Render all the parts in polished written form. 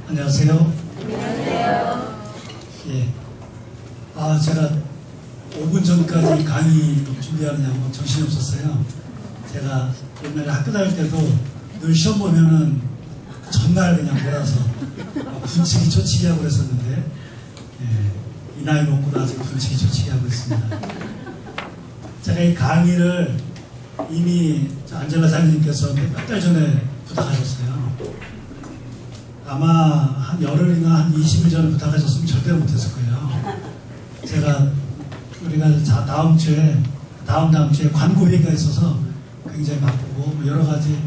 안녕하세요. 안녕하세요. 예. 제가 5분 전까지 강의 준비하느냐고 정신이 없었어요. 제가 옛날에 학교 다닐 때도 늘 시험 보면은 전날 그냥 몰아서 분치기 초치기 하고 그랬었는데, 이 나이 먹고도 아직 분치기 초치기 하고 있습니다. 제가 이 강의를 이미 안젤라 장님께서 몇 달 전에 부탁하셨어요. 아마 한 열흘이나 한 20일 전에 부탁하셨으면 절대로 못했을 거예요. 우리가 다음 주에 광고 회의가 있어서 굉장히 바쁘고 여러 가지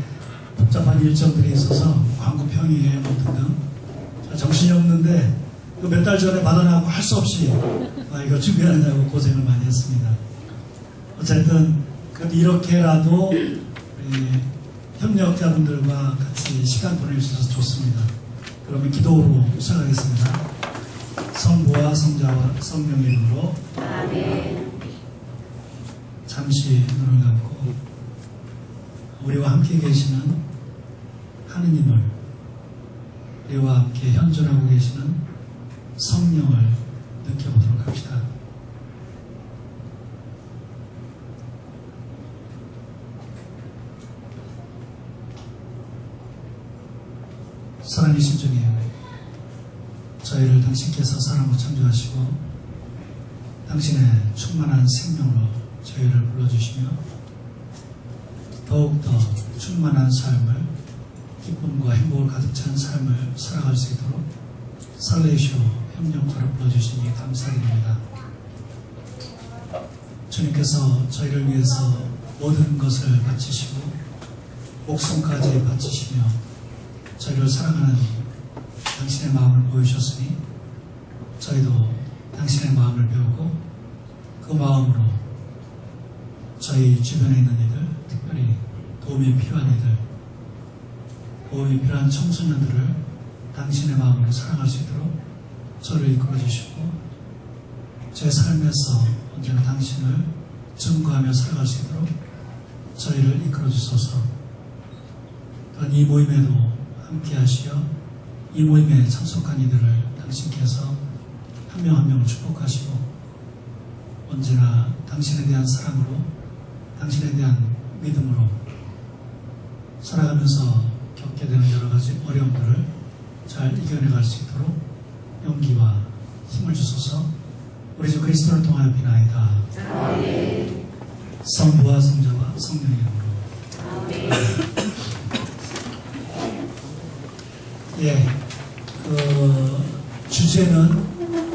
복잡한 일정들이 있어서 광고 평의회 뭐 등등 정신이 없는데 몇 달 전에 받아나고 할 수 없이 이거 준비하느냐고 고생을 많이 했습니다. 어쨌든 그래도 이렇게라도 협력자분들과 같이 시간 보낼 수 있어서 좋습니다. 그러면 기도로 시작하겠습니다. 성부와 성자와 성령의 이름으로 아멘. 잠시 눈을 감고 우리와 함께 계시는 하느님을, 우리와 함께 현존하고 계시는 성령을 느껴보도록 합시다. 사랑이신 주님, 저희를 당신께서 사랑으로 창조하시고 당신의 충만한 생명으로 저희를 불러주시며 더욱더 충만한 삶을, 기쁨과 행복을 가득 찬 삶을 살아갈 수 있도록 살레이시오 협력자로 불러주시니 감사드립니다. 주님께서 저희를 위해서 모든 것을 바치시고 목숨까지 바치시며 저희를 사랑하는 당신의 마음을 보여주셨으니 저희도 당신의 마음을 배우고 그 마음으로 저희 주변에 있는 이들, 특별히 도움이 필요한 이들, 도움이 필요한 청소년들을 당신의 마음으로 사랑할 수 있도록 저를 이끌어 주시고 제 삶에서 언제나 당신을 증거하며 살아갈 수 있도록 저희를 이끌어 주소서. 또한 이 모임에도 함께 하시어 이 모임에 참석한 이들을 당신께서 한 명 한 명 축복하시고 언제나 당신에 대한 사랑으로, 당신에 대한 믿음으로 살아가면서 겪게 되는 여러 가지 어려움들을 잘 이겨내갈 수 있도록 용기와 힘을 주소서. 우리 주 그리스도를 통하여 비나이다. 아멘. 성부와 성자와 성령의 이름으로. 아멘. 주제는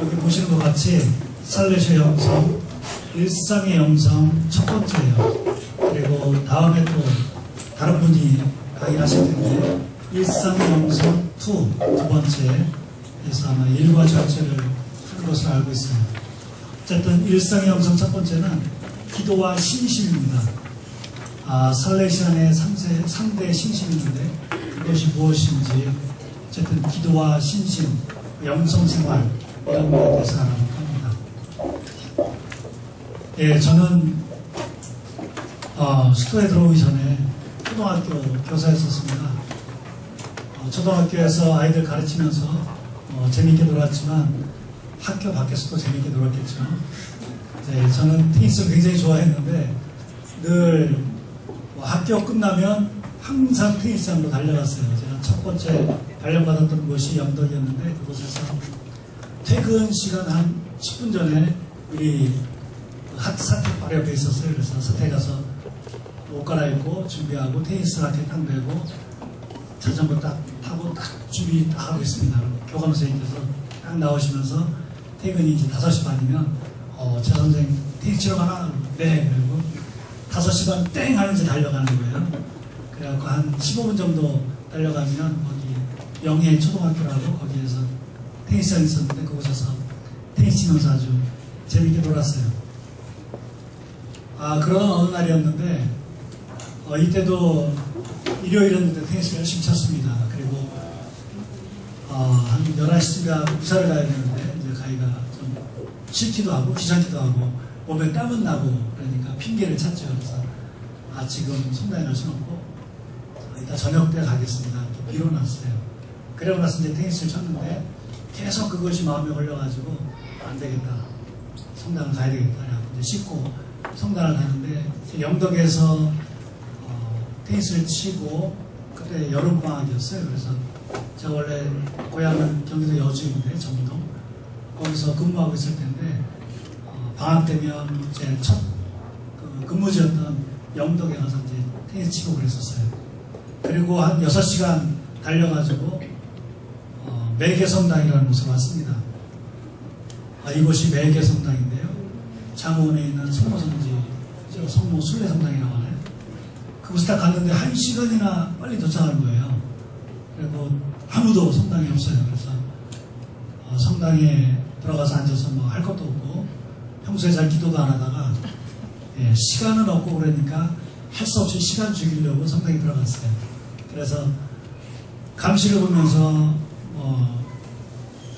여기 보시는 것 같이 살레시오 영성, 일상의 영성 첫 번째예요. 그리고 다음에 또 다른 분이 강의를 하실 텐데 일상의 영성 2 두 번째, 그래서 아마 일과 전체를 하는 것으로 알고 있습니다. 어쨌든 일상의 영성 첫 번째는 기도와 신심입니다. 살레시안의 3대 신심인데 이것이 무엇인지, 어쨌든 기도와 신심, 영성생활 이런 것에 대해서 알아볼까 합니다. 저는 수도에 들어오기 전에 초등학교 교사였었습니다. 초등학교에서 아이들 가르치면서 재미있게 놀았지만 학교 밖에서도 재미있게 놀았겠죠. 저는 테니스를 굉장히 좋아했는데 늘 학교 끝나면 항상 테니스장으로 달려갔어요. 제가 첫 번째 단련받았던 곳이 영덕이었는데 그곳에서 퇴근 시간 한 10분 전에 우리 사택 바로 옆에 있었어요. 그래서 사택 가서 옷 갈아입고 준비하고 테니스 라켓 딱 메고 자전거 딱 타고 딱 준비 딱 하고 있습니다. 교감 선생님께서 딱 나오시면서 퇴근이 이제 5시 반이면 제 선생님 테니스 치러 가나? 네. 그리고 5시 반 땡 하면 이제 달려가는 거예요. 그래갖고 한 15분 정도 달려가면 거기 영예 초등학교라고 거기에서 테니스장이 있었는데 그곳에서 테니스 치면서 아주 재밌게 놀았어요. 그런 어느 날이었는데 이때도 일요일이었는데 테니스를 열심히 쳤습니다. 그리고 한 11시쯤에 부산을 가야 되는데 이제 가기가 좀 싫기도 하고 귀찮기도 하고 몸에 땀은 나고 그러니까 핑계를 찾죠. 그래서 지금 성당에 갈 수는 없고 이따 저녁 때 가겠습니다. 이렇게 미뤄놨어요. 그러고 나서 이제 테니스를 쳤는데 계속 그것이 마음에 걸려가지고 안 되겠다. 성당을 가야 되겠다. 이제 씻고 성당을 가는데 영덕에서 테니스를 치고 그때 여름방학이었어요. 그래서 제가 원래 고향은 경기도 여주인데 정동 거기서 근무하고 있을 텐데 방학 되면 제 첫 근무지였던 영덕에 가서 이제 테니스 치고 그랬었어요. 그리고 한 6시간 달려가지고 매개성당이라는 곳에 왔습니다. 이곳이 매개성당인데요. 장원에 있는 성모성지, 성모 순례성당이라고 하나요? 그곳에 딱 갔는데 1시간이나 빨리 도착하는 거예요. 그리고 아무도 성당에 없어요. 그래서 성당에 들어가서 앉아서 뭐 할 것도 없고 평소에 잘 기도도 안 하다가 시간은 없고 그러니까 할 수 없이 시간 죽이려고 성당에 들어갔어요. 그래서 감시를 보면서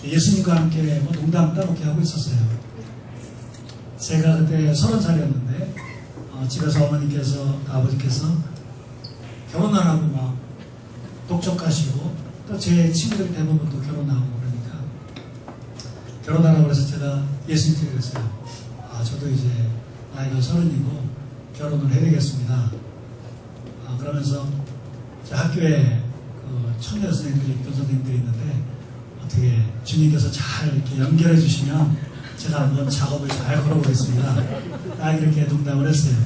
예수님과 함께 농담 따놓게 하고 있었어요. 제가 그때 30살이었는데 집에서 어머니께서 아버지께서 결혼 안 하고 막 독촉하시고 또 제 친구들 대부분 또 결혼하고 그러니까 결혼하라고 해서 제가 예수님께 그랬어요. 저도 이제 나이가 30이고 결혼을 해야 되겠습니다. 그러면서 제 학교에 처녀 선생님들이, 교사 선생님들이 있는데 어떻게 주님께서 잘 이렇게 연결해 주시면 제가 한번 작업을 잘 걸어보겠습니다. 이렇게 농담을 했어요.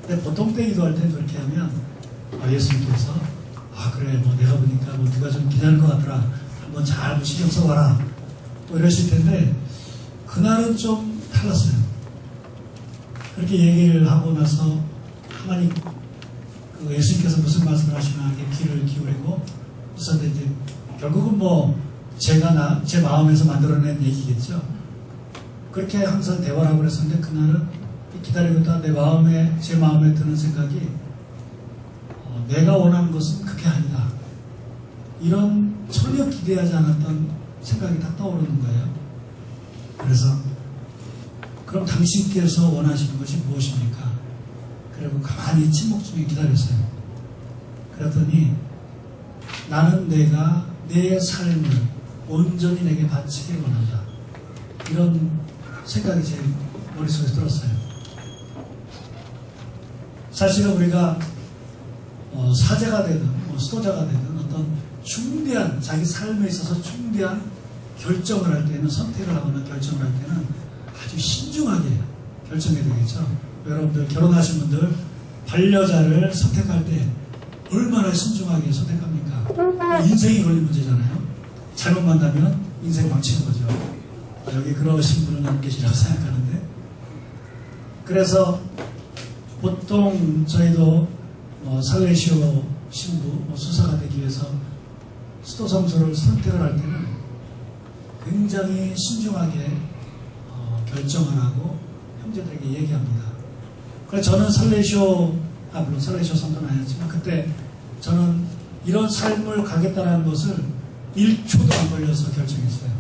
근데 보통 때 기도할 때 그렇게 하면 예수님께서 그래 뭐 내가 보니까 뭐 네가 좀 기다릴 것 같더라. 한번 잘 신경 써봐라. 또 이러실 텐데 그날은 좀 달랐어요. 그렇게 얘기를 하고 나서 가만히 예수님께서 무슨 말씀을 하시나 하게 귀를 기울이고 그래서 이제 결국은 뭐 제가 제 마음에서 만들어낸 얘기겠죠. 그렇게 항상 대화를 하고 그랬었는데 그날은 기다리고 있다 제 마음에 드는 생각이 내가 원하는 것은 그게 아니다. 이런 전혀 기대하지 않았던 생각이 딱 떠오르는 거예요. 그래서 그럼 당신께서 원하시는 것이 무엇입니까? 그리고 가만히 침묵 중에 기다렸어요. 그랬더니 나는 내가 내 삶을 온전히 내게 바치길 원한다. 이런 생각이 제 머릿속에 들었어요. 사실은 우리가 사제가 되든 수도자가 되든 어떤 중대한 자기 삶에 있어서 중대한 결정을 할 때는 선택을 하거나 결정을 할 때는 아주 신중하게 결정해야 되겠죠. 여러분들 결혼하신 분들 반려자를 선택할 때 얼마나 신중하게 선택합니까? 인생이 걸린 문제잖아요. 잘못 만나면 인생 망치는 거죠. 여기 그러신 분은 안 계시라고 생각하는데 그래서 보통 저희도 살레시오 신부 수사가 되기 위해서 수도성소를 선택을 할 때는 굉장히 신중하게 결정을 하고 형제들에게 얘기합니다. 그래서 저는 물론 살레시오 성도는 아니었지만 그때 저는 이런 삶을 가겠다는 것을 1초도 안 걸려서 결정했어요.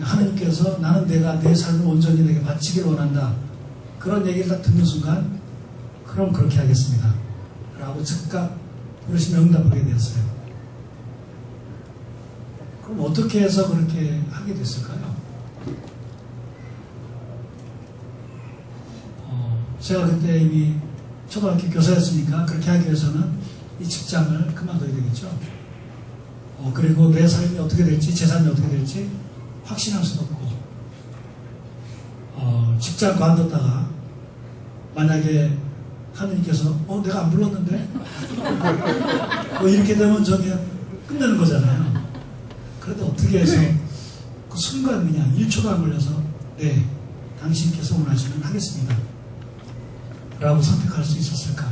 하나님께서 나는 내가 내 삶을 온전히 내게 바치길 원한다. 그런 얘기를 딱 듣는 순간 그럼 그렇게 하겠습니다. 라고 즉각 부르시면 응답하게 되었어요. 그럼 어떻게 해서 그렇게 하게 됐을까요? 제가 그때 이미 초등학교 교사였으니까 그렇게 하기 위해서는 이 직장을 그만둬야 되겠죠. 그리고 내 삶이 어떻게 될지, 제 삶이 어떻게 될지 확신할 수도 없고, 직장 관뒀다가 만약에 하느님께서 내가 안 불렀는데 이렇게 되면 저기 끝내는 거잖아요. 그래도 어떻게 해서 그 순간 그냥 1초도 안 걸려서 네, 당신께서 원하시면 하겠습니다 라고 선택할 수 있었을까?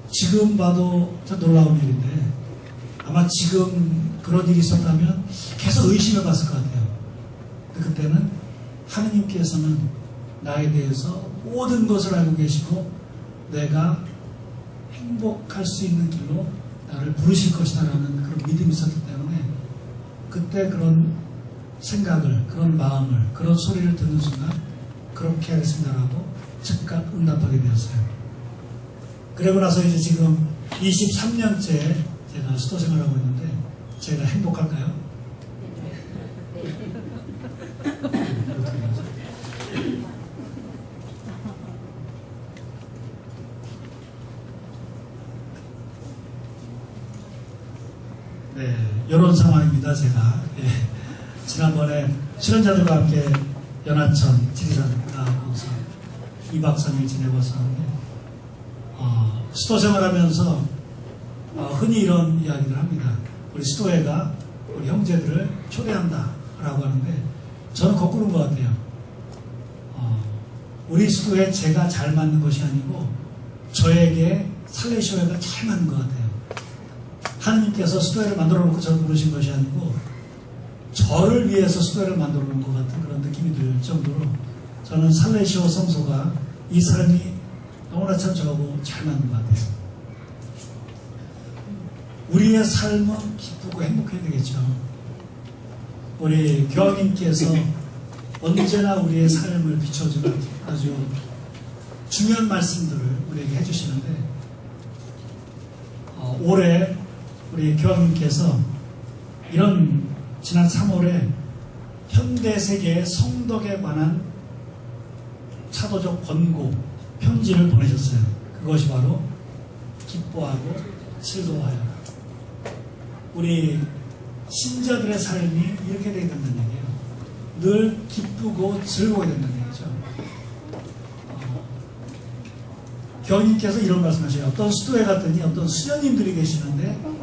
지금 봐도 참 놀라운 일인데 아마 지금 그런 일이 있었다면 계속 의심해 봤을 것 같아요. 근데 그때는 하느님께서는 나에 대해서 모든 것을 알고 계시고 내가 행복할 수 있는 길로 나를 부르실 것이다 라는 그런 믿음이 있었기 때문에 그때 그런 생각을, 그런 마음을, 그런 소리를 듣는 순간 그렇게 하겠습니다라고 즉각 응답하게 되었어요. 그러고 나서 이제 지금 23년째 제가 수도 생활하고 있는데 제가 행복할까요? 네, 이런 상황입니다. 제가 지난번에 수련자들과 함께 연하천 지리산 가고서 2박 3일 지내고 왔었는데 수도 생활하면서 흔히 이런 이야기를 합니다. 우리 수도회가 우리 형제들을 초대한다 라고 하는데 저는 거꾸로인 것 같아요. 우리 수도회 제가 잘 맞는 것이 아니고 저에게 살레시오회가 잘 맞는 것 같아요. 하느님께서 수도회를 만들어 놓고 저를 부르신 것이 아니고 저를 위해서 수도회를 만들어 놓은 것 같은 그런 느낌이 들 정도로 저는 살레시오 성소가 이 삶이 너무나 참 저하고 잘 맞는 것 같아요. 우리의 삶은 기쁘고 행복해야 되겠죠. 우리 교황님께서 언제나 우리의 삶을 비춰주는 아주 중요한 말씀들을 우리에게 해주시는데 올해 우리 교황님께서 이런 지난 3월에 현대세계의 성덕에 관한 차도적 권고 편지를 보내셨어요. 그것이 바로 기뻐하고 즐거워하여라. 우리 신자들의 삶이 이렇게 되어야 된다는 얘기예요. 늘 기쁘고 즐거워야 된다는 얘기죠. 교황님께서 이런 말씀하셔요. 어떤 수도에 갔더니 어떤 수녀님들이 계시는데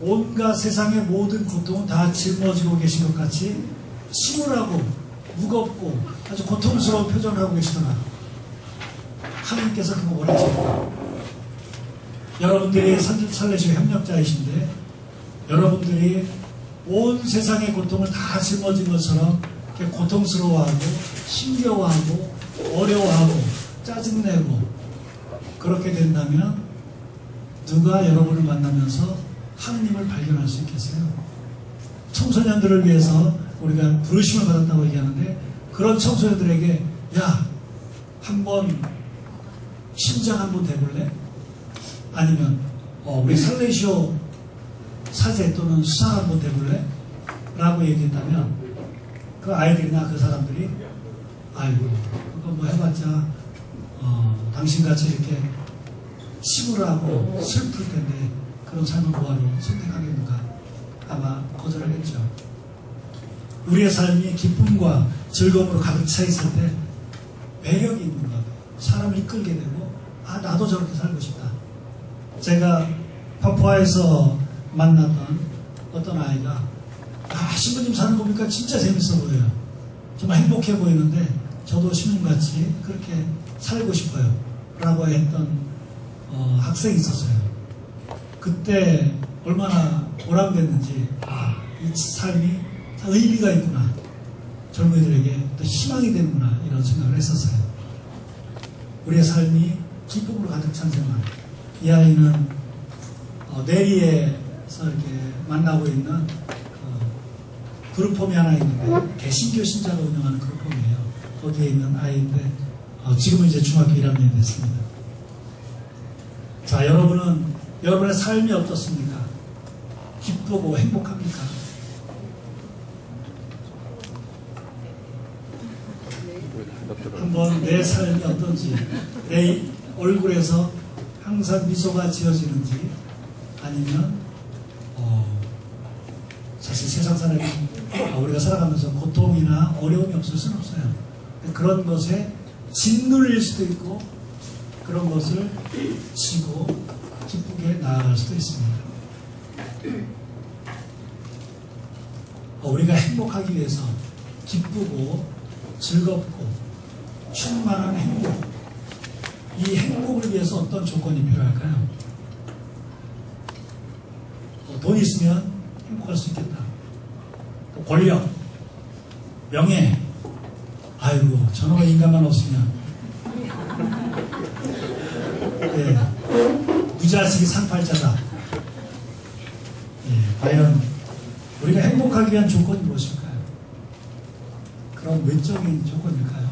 온갖 세상의 모든 고통은 다 짊어지고 계신 것 같이 침울하고 무겁고 아주 고통스러운 표정을 하고 계시더라. 하나님께서 그거 뭐라 하십니까? 여러분들이 살레시오 협력자이신데 여러분들이 온 세상의 고통을 다 짊어진 것처럼 이렇게 고통스러워하고 힘겨워하고 어려워하고 짜증내고 그렇게 된다면 누가 여러분을 만나면서 하느님을 발견할 수 있겠어요? 청소년들을 위해서 우리가 부르심을 받았다고 얘기하는데 그런 청소년들에게 야, 한번 신장 한번 대볼래? 아니면 우리 살레시오 사제 또는 수상 한번 대볼래? 라고 얘기했다면 그 아이들이나 그 사람들이 아이고 그거 뭐 해봤자 당신같이 이렇게 침울하고 슬플 텐데 그런 삶을 뭐하러 선택하겠는가? 아마 거절하겠죠. 우리의 삶이 기쁨과 즐거움으로 가득 차 있을 때 매력이 있는 것 같아요. 사람을 이끌게 되고 나도 저렇게 살고 싶다. 제가 파푸아에서 만났던 어떤 아이가 신부님 사는 거 보니까 진짜 재밌어 보여요. 정말 행복해 보이는데 저도 신부님같이 그렇게 살고 싶어요. 라고 했던 학생이 있었어요. 그때 얼마나 보람됐는지 이 삶이 다 의미가 있구나. 젊은이들에게 또 희망이 되는구나. 이런 생각을 했었어요. 우리의 삶이 기쁨으로 가득 찬 생활. 이 아이는 내리에서 이렇게 만나고 있는 그룹홈이 하나 있는데 개신교 신자가 운영하는 그룹홈이에요. 거기에 있는 아이인데 지금은 이제 중학교 1학년이 됐습니다. 자, 여러분의 삶이 어떻습니까? 기쁘고 행복합니까? 한번 내 삶이 어떤지, 내 얼굴에서 항상 미소가 지어지는지, 아니면 사실 세상 사람이 우리가 살아가면서 고통이나 어려움이 없을 수는 없어요. 그런 것에 짓눌릴 수도 있고 그런 것을 지고 기쁘게 나아갈 수도 있습니다. 우리가 행복하기 위해서 기쁘고 즐겁고 충만한 행복, 이 행복을 위해서 어떤 조건이 필요할까요? 돈 있으면 행복할 수 있겠다. 또 권력, 명예, 아이고 저놈의 인간만 없으면 무자식이 상팔자다. 과연 우리가 행복하기 위한 조건이 무엇일까요? 그런 외적인 조건일까요?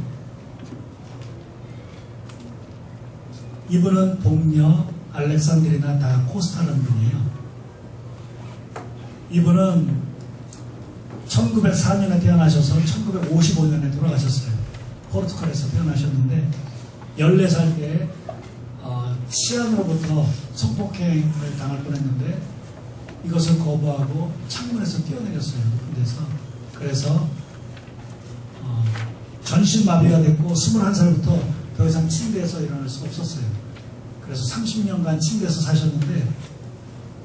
이분은 복녀 알렉산드리나 다 코스타라는 분이에요. 이분은 1904년에 태어나셔서 1955년에 돌아가셨어요. 포르투갈에서 태어나셨는데 14살 때 치안으로부터 성폭행을 당할 뻔했는데 이것을 거부하고 창문에서 뛰어내렸어요. 높은 데서. 그래서 전신마비가 됐고 21살부터 더 이상 침대에서 일어날 수가 없었어요. 그래서 30년간 침대에서 사셨는데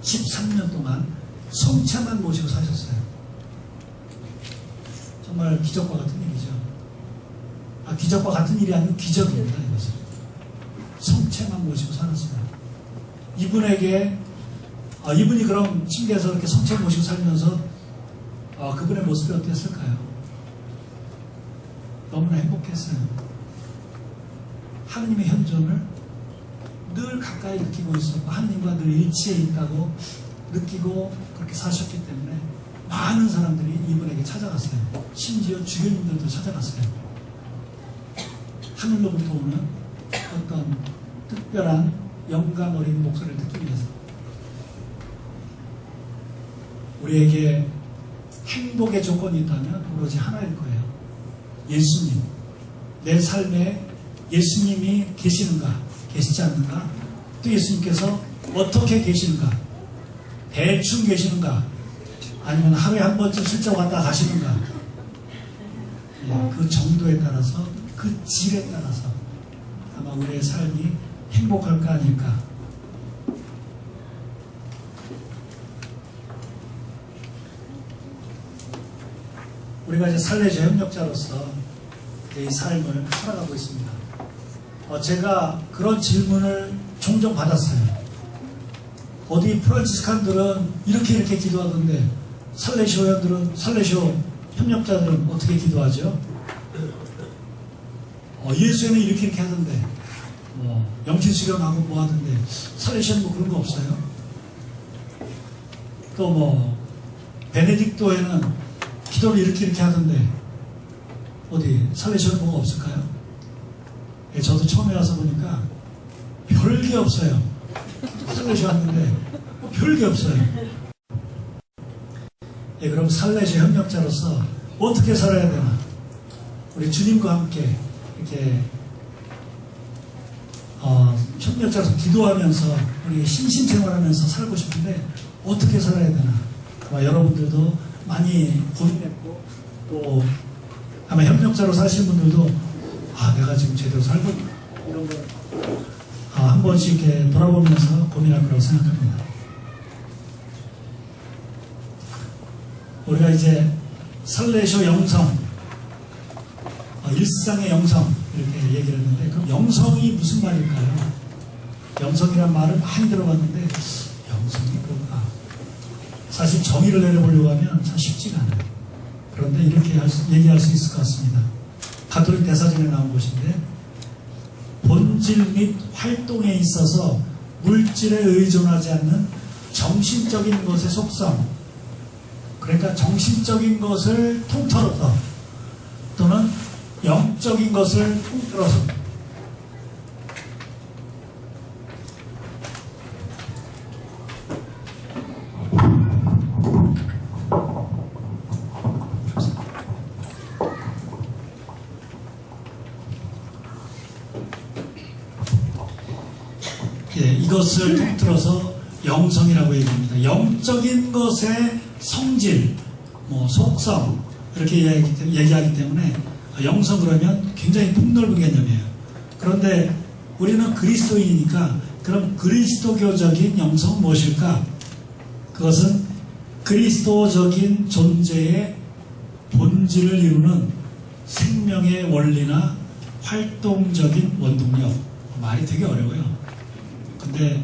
13년 동안 성체만 모시고 사셨어요. 정말 기적과 같은 일이죠. 기적과 같은 일이 아니고 기적입니다. 이것은. 성체만 모시고 살았어요. 이분에게 이분이 그럼 침대에서 이렇게 성체 모시고 살면서 그분의 모습이 어땠을까요? 너무나 행복했어요. 하느님의 현존을 늘 가까이 느끼고 있었고 하느님과 늘 일치해 있다고 느끼고 그렇게 사셨기 때문에 많은 사람들이 이분에게 찾아갔어요. 심지어 주교님들도 찾아갔어요. 하늘로부터 오는 어떤 특별한 영감 어린 목소리를 듣기 위해서. 우리에게 행복의 조건이 있다면 오로지 하나일 거예요. 예수님. 내 삶에 예수님이 계시는가, 계시지 않는가? 또 예수님께서 어떻게 계시는가? 대충 계시는가? 아니면 하루에 한 번쯤 슬쩍 왔다 가시는가? 그 정도에 따라서, 그 질에 따라서 아마 우리의 삶이 행복할까 아닐까? 우리가 이제 살레시 협력자로서 이 삶을 살아가고 있습니다. 제가 그런 질문을 종종 받았어요. 어디 프란치스칸들은 이렇게 기도하던데 살레시오 협력자들은 어떻게 기도하죠? 예수에는 이렇게 하던데 영신 수련하고 뭐 하던데 살레시오는 뭐 그런 거 없어요? 또 베네딕토에는 기도를 이렇게 하던데 어디 살레시오는 뭐가 없을까요? 저도 처음에 와서 보니까 별게 없어요. 살레시오 왔는데 별게 없어요. 그럼 살레시오 협력자로서 어떻게 살아야 되나? 우리 주님과 함께 이렇게 협력자로서 기도하면서 우리 신신생활하면서 살고 싶은데 어떻게 살아야 되나? 아마 여러분들도 많이 고민했고 또 아마 협력자로 사시는 분들도 내가 지금 제대로 살고 있나? 이런 걸 한 번씩 이렇게 돌아보면서 고민할 거라고 생각합니다. 우리가 이제 살레시오 영성, 일상의 영성 이렇게 얘기를 했는데 그럼 영성이 무슨 말일까요? 영성이란 말을 많이 들어봤는데 영성이 뭘까? 사실 정의를 내려보려고 하면 참 쉽지가 않아요. 그런데 이렇게 얘기할 수 있을 것 같습니다. 가톨릭 대사전에 나온 것인데 본질 및 활동에 있어서 물질에 의존하지 않는 정신적인 것의 속성, 그러니까 정신적인 것을 통틀어서 또는 영적인 것을 통틀어서 이것을 통틀어서 영성이라고 얘기합니다. 영적인 것의 성질, 속성 이렇게 얘기하기 때문에 영성 그러면 굉장히 폭넓은 개념이에요. 그런데 우리는 그리스도인이니까 그럼 그리스도교적인 영성은 무엇일까? 그것은 그리스도적인 존재의 본질을 이루는 생명의 원리나 활동적인 원동력. 말이 되게 어려워요. 근데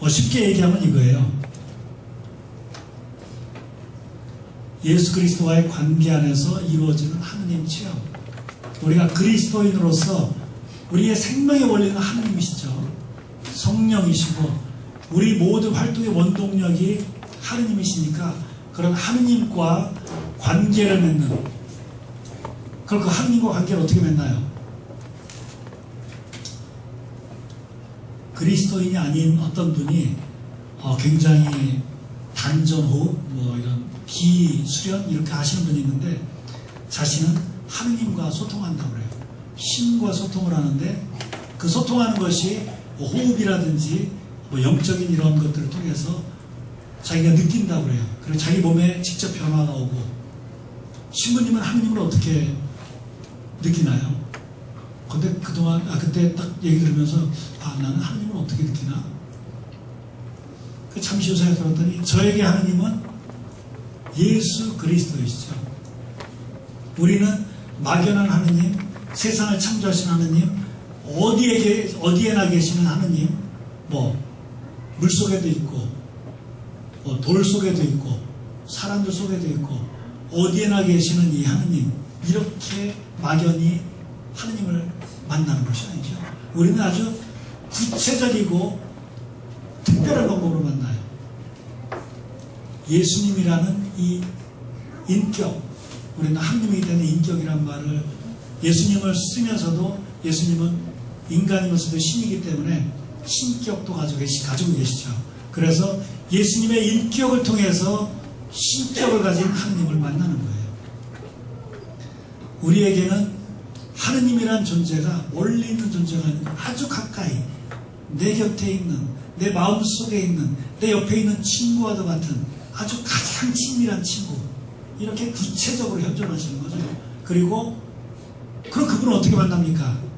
쉽게 얘기하면 이거예요. 예수 그리스도와의 관계 안에서 이루어지는 하느님 체험. 우리가 그리스도인으로서 우리의 생명의 원리는 하느님이시죠. 성령이시고 우리 모든 활동의 원동력이 하느님이시니까 그런 하느님과 관계를 맺는 그럼 그 하느님과 관계를 어떻게 맺나요? 그리스도인이 아닌 어떤 분이 굉장히 단전호흡, 이런 비수련 이렇게 하시는 분이 있는데 자신은 하느님과 소통한다고 그래요. 신과 소통을 하는데 그 소통하는 것이 호흡이라든지 영적인 이런 것들을 통해서 자기가 느낀다고 그래요. 그리고 자기 몸에 직접 변화가 오고. 신부님은 하느님을 어떻게 느끼나요? 근데 그동안 그때 딱 얘기 들으면서 나는 하느님을 어떻게 느끼나? 잠시 후 생각해봤더니 저에게 하느님은 예수 그리스도이시죠. 우리는 막연한 하느님, 세상을 창조하신 하느님, 어디에나 계시는 하느님, 물 속에도 있고, 돌 속에도 있고, 사람들 속에도 있고, 어디에나 계시는 이 하느님, 이렇게 막연히 하느님을 만나는 것이 아니죠. 우리는 아주 구체적이고 특별한 방법으로 만나요. 예수님이라는 이 인격, 우리는 하느님이 되는 인격이란 말을 예수님을 쓰면서도 예수님은 인간이면서도 신이기 때문에 신격도 가지고 계시죠. 그래서 예수님의 인격을 통해서 신격을 가진 하느님을 만나는 거예요. 우리에게는 하느님이란 존재가 멀리 있는 존재가 아니고 아주 가까이 내 곁에 있는, 내 마음 속에 있는, 내 옆에 있는 친구와도 같은 아주 가장 친밀한 친구, 이렇게 구체적으로 현존하시는 거죠. 그럼 그분은 어떻게 만납니까?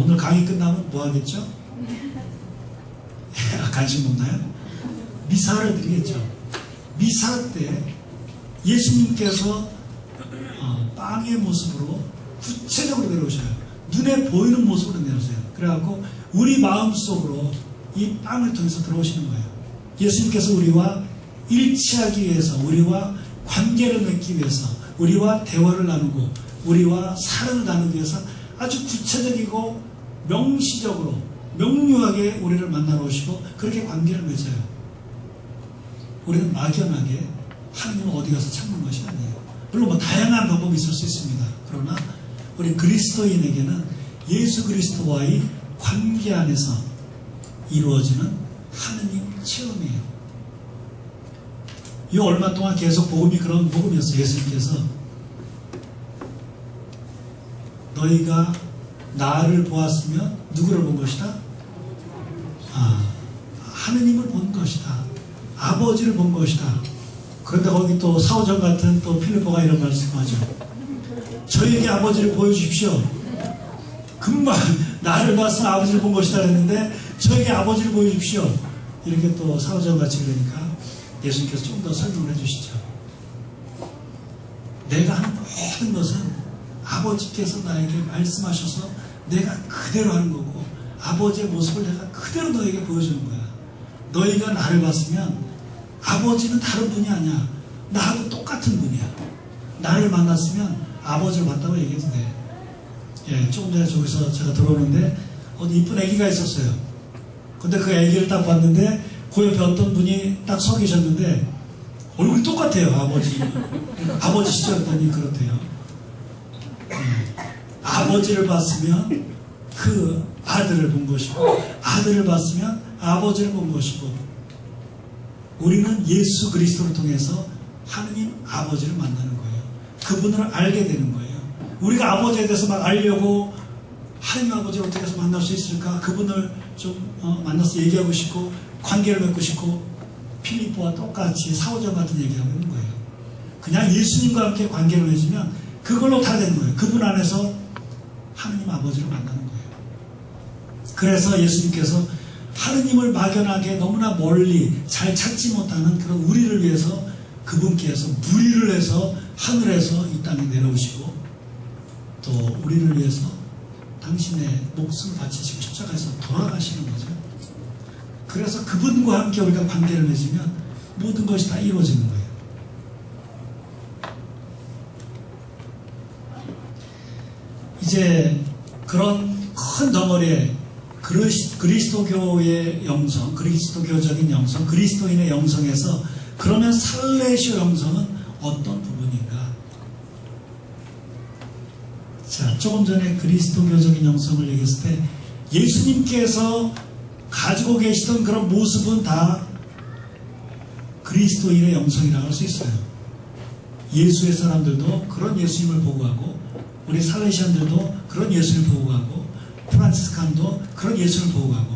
오늘 강의 끝나면 뭐 하겠죠? 관심 없나요? 미사를 드리겠죠. 미사 때 예수님께서 빵의 모습으로 구체적으로 내려오셔요. 눈에 보이는 모습으로 내려오세요. 그래갖고 우리 마음속으로 이 빵을 통해서 들어오시는 거예요. 예수님께서 우리와 일치하기 위해서, 우리와 관계를 맺기 위해서, 우리와 대화를 나누고 우리와 사랑을 나누기 위해서 아주 구체적이고 명시적으로 명료하게 우리를 만나러 오시고 그렇게 관계를 맺어요. 우리는 막연하게 하느님을 어디 가서 찾는 것이 아니에요. 물론 다양한 방법이 있을 수 있습니다. 그러나 우리 그리스도인에게는 예수 그리스도와의 관계 안에서 이루어지는 하느님 체험이에요. 이 얼마 동안 계속 복음이 그런 복음이었어요. 예수님께서 너희가 나를 보았으면 누구를 본 것이다? 하느님을 본 것이다. 아버지를 본 것이다. 그런데 거기 또 사오정 같은 또 필리포가 이런 말씀하죠. 저희에게 아버지를 보여주십시오. 금방 나를 봐서 아버지를 본 것이다 했는데 저에게 아버지를 보여주십시오. 이렇게 또 사오정 같이 그러니까 예수님께서 좀 더 설명을 해주시죠. 내가 하는 모든 것은 아버지께서 나에게 말씀하셔서 내가 그대로 하는 거고 아버지의 모습을 내가 그대로 너에게 보여주는 거야. 너희가 나를 봤으면 아버지는 다른 분이 아니야. 나하고 똑같은 분이야. 나를 만났으면 아버지를 봤다고 얘기해도 돼. 조금 전에 저기서 제가 들어오는데 어디 이쁜 아기가 있었어요. 근데 그 아기를 딱 봤는데 그 옆에 어떤 분이 딱 서 계셨는데 얼굴이 똑같아요. 아버지 시절더니 그렇대요. 아버지를 봤으면 그 아들을 본 것이고 아들을 봤으면 아버지를 본 것이고 우리는 예수 그리스도를 통해서 하느님 아버지를 만나는 거예요. 그분을 알게 되는 거예요. 우리가 아버지에 대해서 막 알려고 하느님 아버지를 어떻게 해서 만날 수 있을까? 그분을 좀 만나서 얘기하고 싶고 관계를 맺고 싶고 필리포와 똑같이 사오정 같은 얘기하고 있는 거예요. 그냥 예수님과 함께 관계를 맺으면 그걸로 다 되는 거예요. 그분 안에서 하느님 아버지를 만나는 거예요. 그래서 예수님께서 하느님을 막연하게 너무나 멀리 잘 찾지 못하는 그런 우리를 위해서 그분께서 무리를 해서 하늘에서 이 땅에 내려오시고 또 우리를 위해서 당신의 목숨을 바치시고 십자가에서 돌아가시는 거죠. 그래서 그분과 함께 우리가 관계를 맺으면 모든 것이 다 이루어지는 거예요. 이제 그런 큰 덩어리에 그리스도교의 영성, 그리스도교적인 영성, 그리스도인의 영성에서 그러면 살레시오 영성은 어떤 부분인가? 자, 조금 전에 그리스도교적인 영성을 얘기했을 때 예수님께서 가지고 계시던 그런 모습은 다 그리스도인의 영성이라고 할 수 있어요. 예수의 사람들도 그런 예수님을 보고하고, 우리 살레시안들도 그런 예수님을 보고하고, 프란치스칸도 그런 예수님을 보고하고,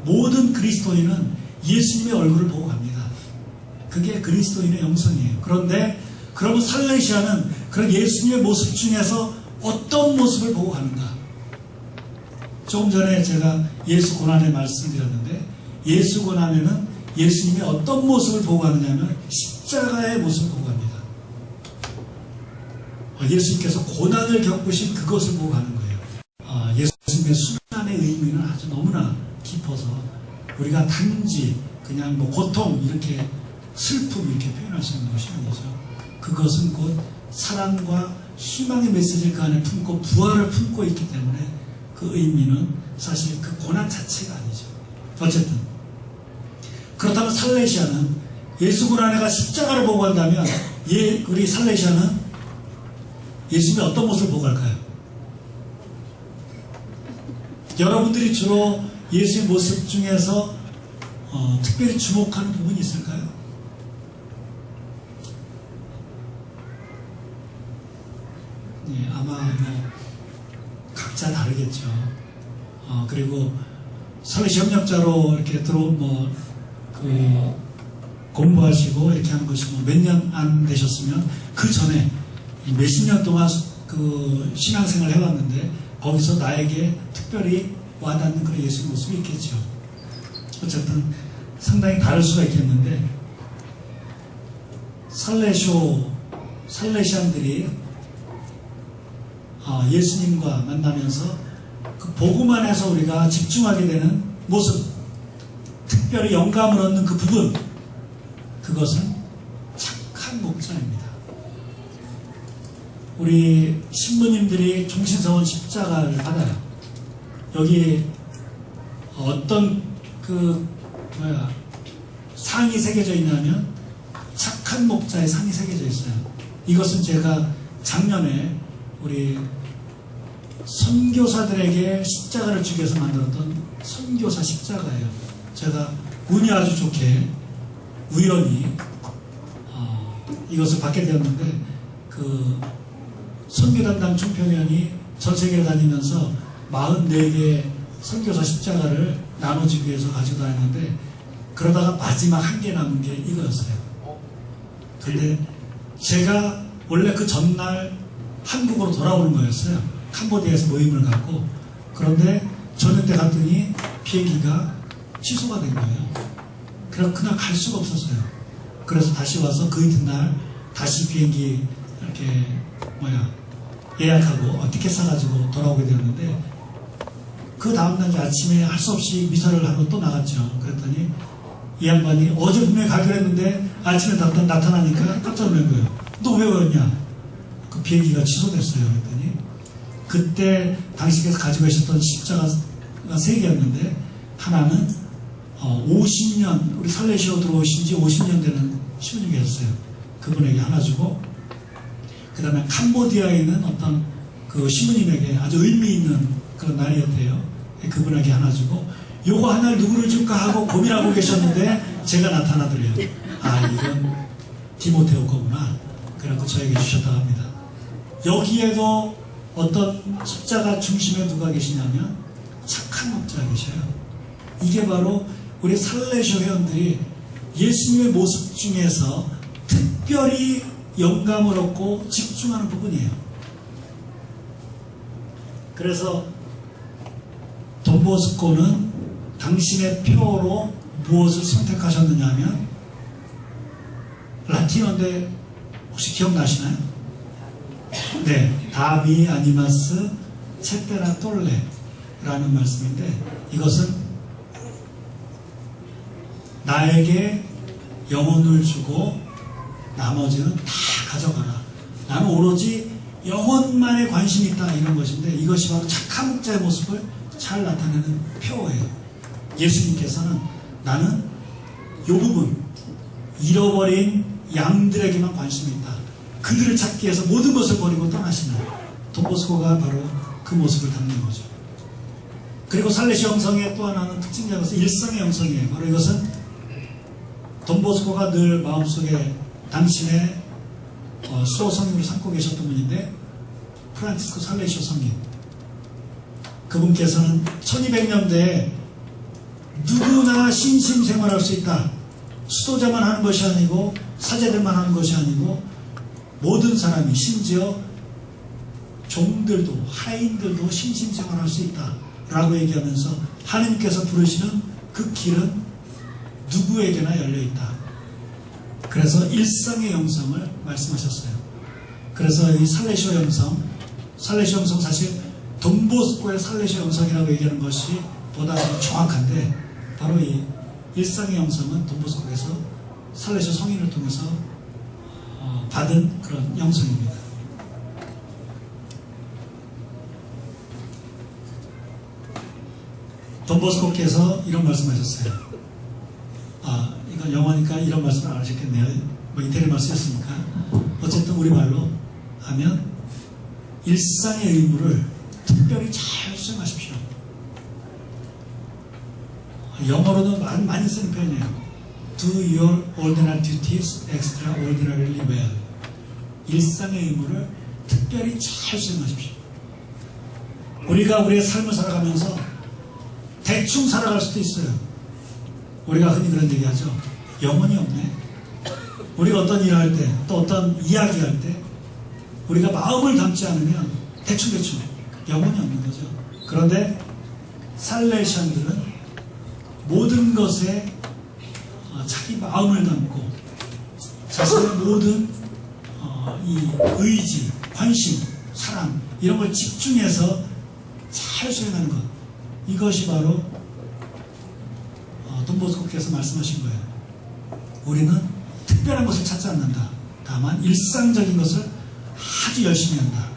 모든 그리스도인은 예수님의 얼굴을 보고 갑니다. 그게 그리스도인의 영성이에요. 그런데 그러면 살레시아는 그런 예수님의 모습 중에서 어떤 모습을 보고 가는가? 조금 전에 제가 예수 고난의 말씀드렸는데, 예수 고난에는 예수님이 어떤 모습을 보고 가느냐면 십자가의 모습을 보고 갑니다. 예수님께서 고난을 겪으신 그것을 보고 가는 거예요. 예수님의 순환의 의미는 아주 너무나 깊어서 우리가 단지 그냥 뭐 고통 이렇게 슬픔 이렇게 표현할 수 있는 것이 아니죠. 그것은 곧 사랑과 희망의 메시지를 그 안에 품고 부활을 품고 있기 때문에 그 의미는 사실 그 고난 자체가 아니죠. 어쨌든 그렇다면 살레시아는 예수 고난에가 십자가를 보고 간다면 우리 살레시아는 예수님의 어떤 모습을 보고 갈까요? 여러분들이 주로 예수의 모습 중에서 특별히 주목하는 부분이 있을까요? 예, 아마 뭐 각자 다르겠죠. 그리고 설레시 협력자로 이렇게 공부하시고 이렇게 하는 것이 뭐 몇 년 안 되셨으면 그 전에 몇십 년 동안 그 신앙생활을 해왔는데 거기서 나에게 특별히 와닿는 그런 예수의 모습이 있겠죠. 어쨌든 상당히 다를 수가 있겠는데, 살레시안들이 예수님과 만나면서 그 복음 안에서 우리가 집중하게 되는 모습, 특별히 영감을 얻는 그 부분, 그것은 착한 목자입니다. 우리 신부님들이 종신서원 십자가를 받아요. 여기 어떤 상이 새겨져 있냐면 착한 목자의 상이 새겨져 있어요. 이것은 제가 작년에 우리 선교사들에게 십자가를 주기 위해서 만들었던 선교사 십자가예요. 제가 운이 아주 좋게 우연히 이것을 받게 되었는데, 그 선교단당 총평연이 전 세계를 다니면서 44개의 선교사 십자가를 나눠주기 위해서 가지고 다녔는데, 그러다가 마지막 한 개 남은 게 이거였어요. 근데 제가 원래 그 전날 한국으로 돌아오는 거였어요. 캄보디아에서 모임을 갖고. 그런데 저녁 때 갔더니 비행기가 취소가 된 거예요. 그래서 그날 갈 수가 없었어요. 그래서 다시 와서 그 이튿날 다시 비행기 이렇게 예약하고 티켓 사가지고 돌아오게 되었는데, 그 다음날 아침에 할 수 없이 미사를 하고 또 나갔죠. 그랬더니 이 양반이 어제 분명히 가기로 했는데 아침에 나타나니까 깜짝 놀란 거예요. 너 왜 왔냐? 그 비행기가 취소됐어요. 그랬더니 그때 당시께서 가지고 계셨던 십자가가 3개였는데, 하나는 50년, 우리 살레시오 들어오신 지 50년 되는 신부님이 계셨어요. 그분에게 하나 주고, 그 다음에 캄보디아에 있는 어떤 그 신부님에게 아주 의미 있는 그런 날이었대요. 그분에게 하나 주고, 요거 하나를 누구를 줄까 하고 고민하고 계셨는데 제가 나타나더래요. 이건 디모테오 거구나. 그래갖고 저에게 주셨다고 합니다. 여기에도 어떤 십자가 중심에 누가 계시냐면 착한 목자가 계셔요. 이게 바로 우리 살레시오 회원들이 예수님의 모습 중에서 특별히 영감을 얻고 집중하는 부분이에요. 그래서 돈보스코는 당신의 표로 무엇을 선택하셨느냐 하면, 라틴어인데 혹시 기억나시나요? 네, 다비 아니마스 체테라 톨레라는 말씀인데, 이것은 나에게 영혼을 주고 나머지는 다 가져가라. 나는 오로지 영혼만에 관심이 있다, 이런 것인데, 이것이 바로 착한 목자의 모습을 잘 나타내는 표예요. 예수님께서는 나는 이 부분, 잃어버린 양들에게만 관심이 있다. 그들을 찾기 위해서 모든 것을 버리고 떠나시는, 돈보스코가 바로 그 모습을 담는 거죠. 그리고 살레시 영성의 또 하나는 특징적인 것은 일상의 영성이에요. 바로 이것은 돈보스코가 늘 마음속에 당신의 수호 성인으로 삼고 계셨던 분인데, 프란치스코 살레시오 성인, 그분께서는 1200년대에 누구나 신심생활할 수 있다. 수도자만 하는 것이 아니고 사제들만 하는 것이 아니고 모든 사람이, 심지어 종들도, 하인들도 신심생활할 수 있다 라고 얘기하면서 하나님께서 부르시는 그 길은 누구에게나 열려있다. 그래서 일상의 영성을 말씀하셨어요. 그래서 이 살레시오 영성 사실 돈보스코의 살레시오 영성이라고 얘기하는 것이 보다 더 정확한데, 바로 이 일상의 영성은 돈보스코에서 살레시오 성인을 통해서 받은 그런 영성입니다. 돈보스코께서 이런 말씀하셨어요. 이건 영어니까 이런 말씀을 안 하셨겠네요. 뭐 이태리 말씀이었으니까. 어쨌든 우리말로 하면 일상의 의무를 특별히 잘 수행하십시오. 영어로도 많이 쓰는 표현이에요. Do your ordinary duties extraordinarily well. 일상의 의무를 특별히 잘 수행하십시오. 우리가 우리의 삶을 살아가면서 대충 살아갈 수도 있어요. 우리가 흔히 그런 얘기하죠. 영혼이 없네. 우리가 어떤 일을 할 때, 또 어떤 이야기할 때 우리가 마음을 담지 않으면 대충 영혼이 없는 거죠. 그런데 살레시안들은 모든 것에 자기 마음을 담고 자신의 모든 이 의지, 관심, 사랑 이런 걸 집중해서 잘 수행하는 것, 이것이 바로 돈보스코께서 말씀하신 거예요. 우리는 특별한 것을 찾지 않는다. 다만 일상적인 것을 아주 열심히 한다.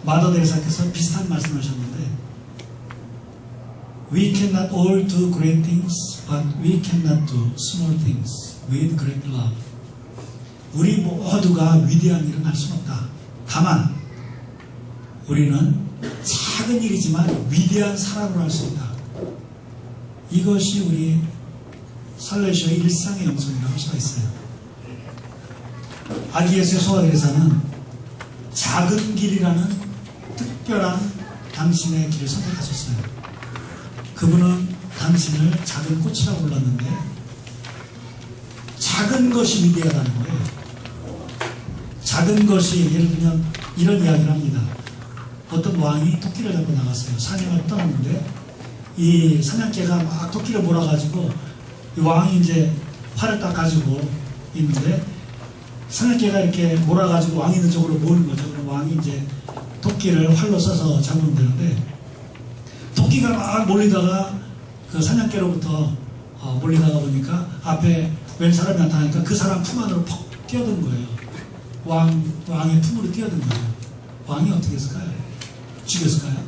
마더 데레사께서 비슷한 말씀을 하셨는데, We cannot all do great things, but we cannot do small things with great love. 우리 모두가 위대한 일은 할 수는 없다. 다만 우리는 작은 일이지만 위대한 사랑으로 할 수 있다. 이것이 우리 살레시오의 일상의 영성이라고 할 수가 있어요. 아기 예수의 소아 데레사는 작은 길이라는 특별한 당신의 길을 선택하셨어요. 그분은 당신을 작은 꽃이라고 불렀는데, 작은 것이 위대하다는 거예요. 작은 것이, 예를 들면 이런 이야기를 합니다. 어떤 왕이 토끼를 잡고 나갔어요. 사냥을 떠났는데 이 사냥개가 막 토끼를 몰아가지고, 이 왕이 이제 활을 딱 가지고 있는데 사냥개가 이렇게 몰아가지고 왕이 있는 쪽으로 모으는 거죠. 그럼 왕이 이제 토끼를 활로 쏴서 잡으면 되는데, 토끼가 막 몰리다가 그 사냥개로부터 몰리다가 보니까 앞에 웬 사람이 나타나니까 그 사람 품 안으로 퍽 뛰어든 거예요. 왕의 품으로 뛰어든 거예요. 왕이 어떻게 했을까요? 죽였을까요?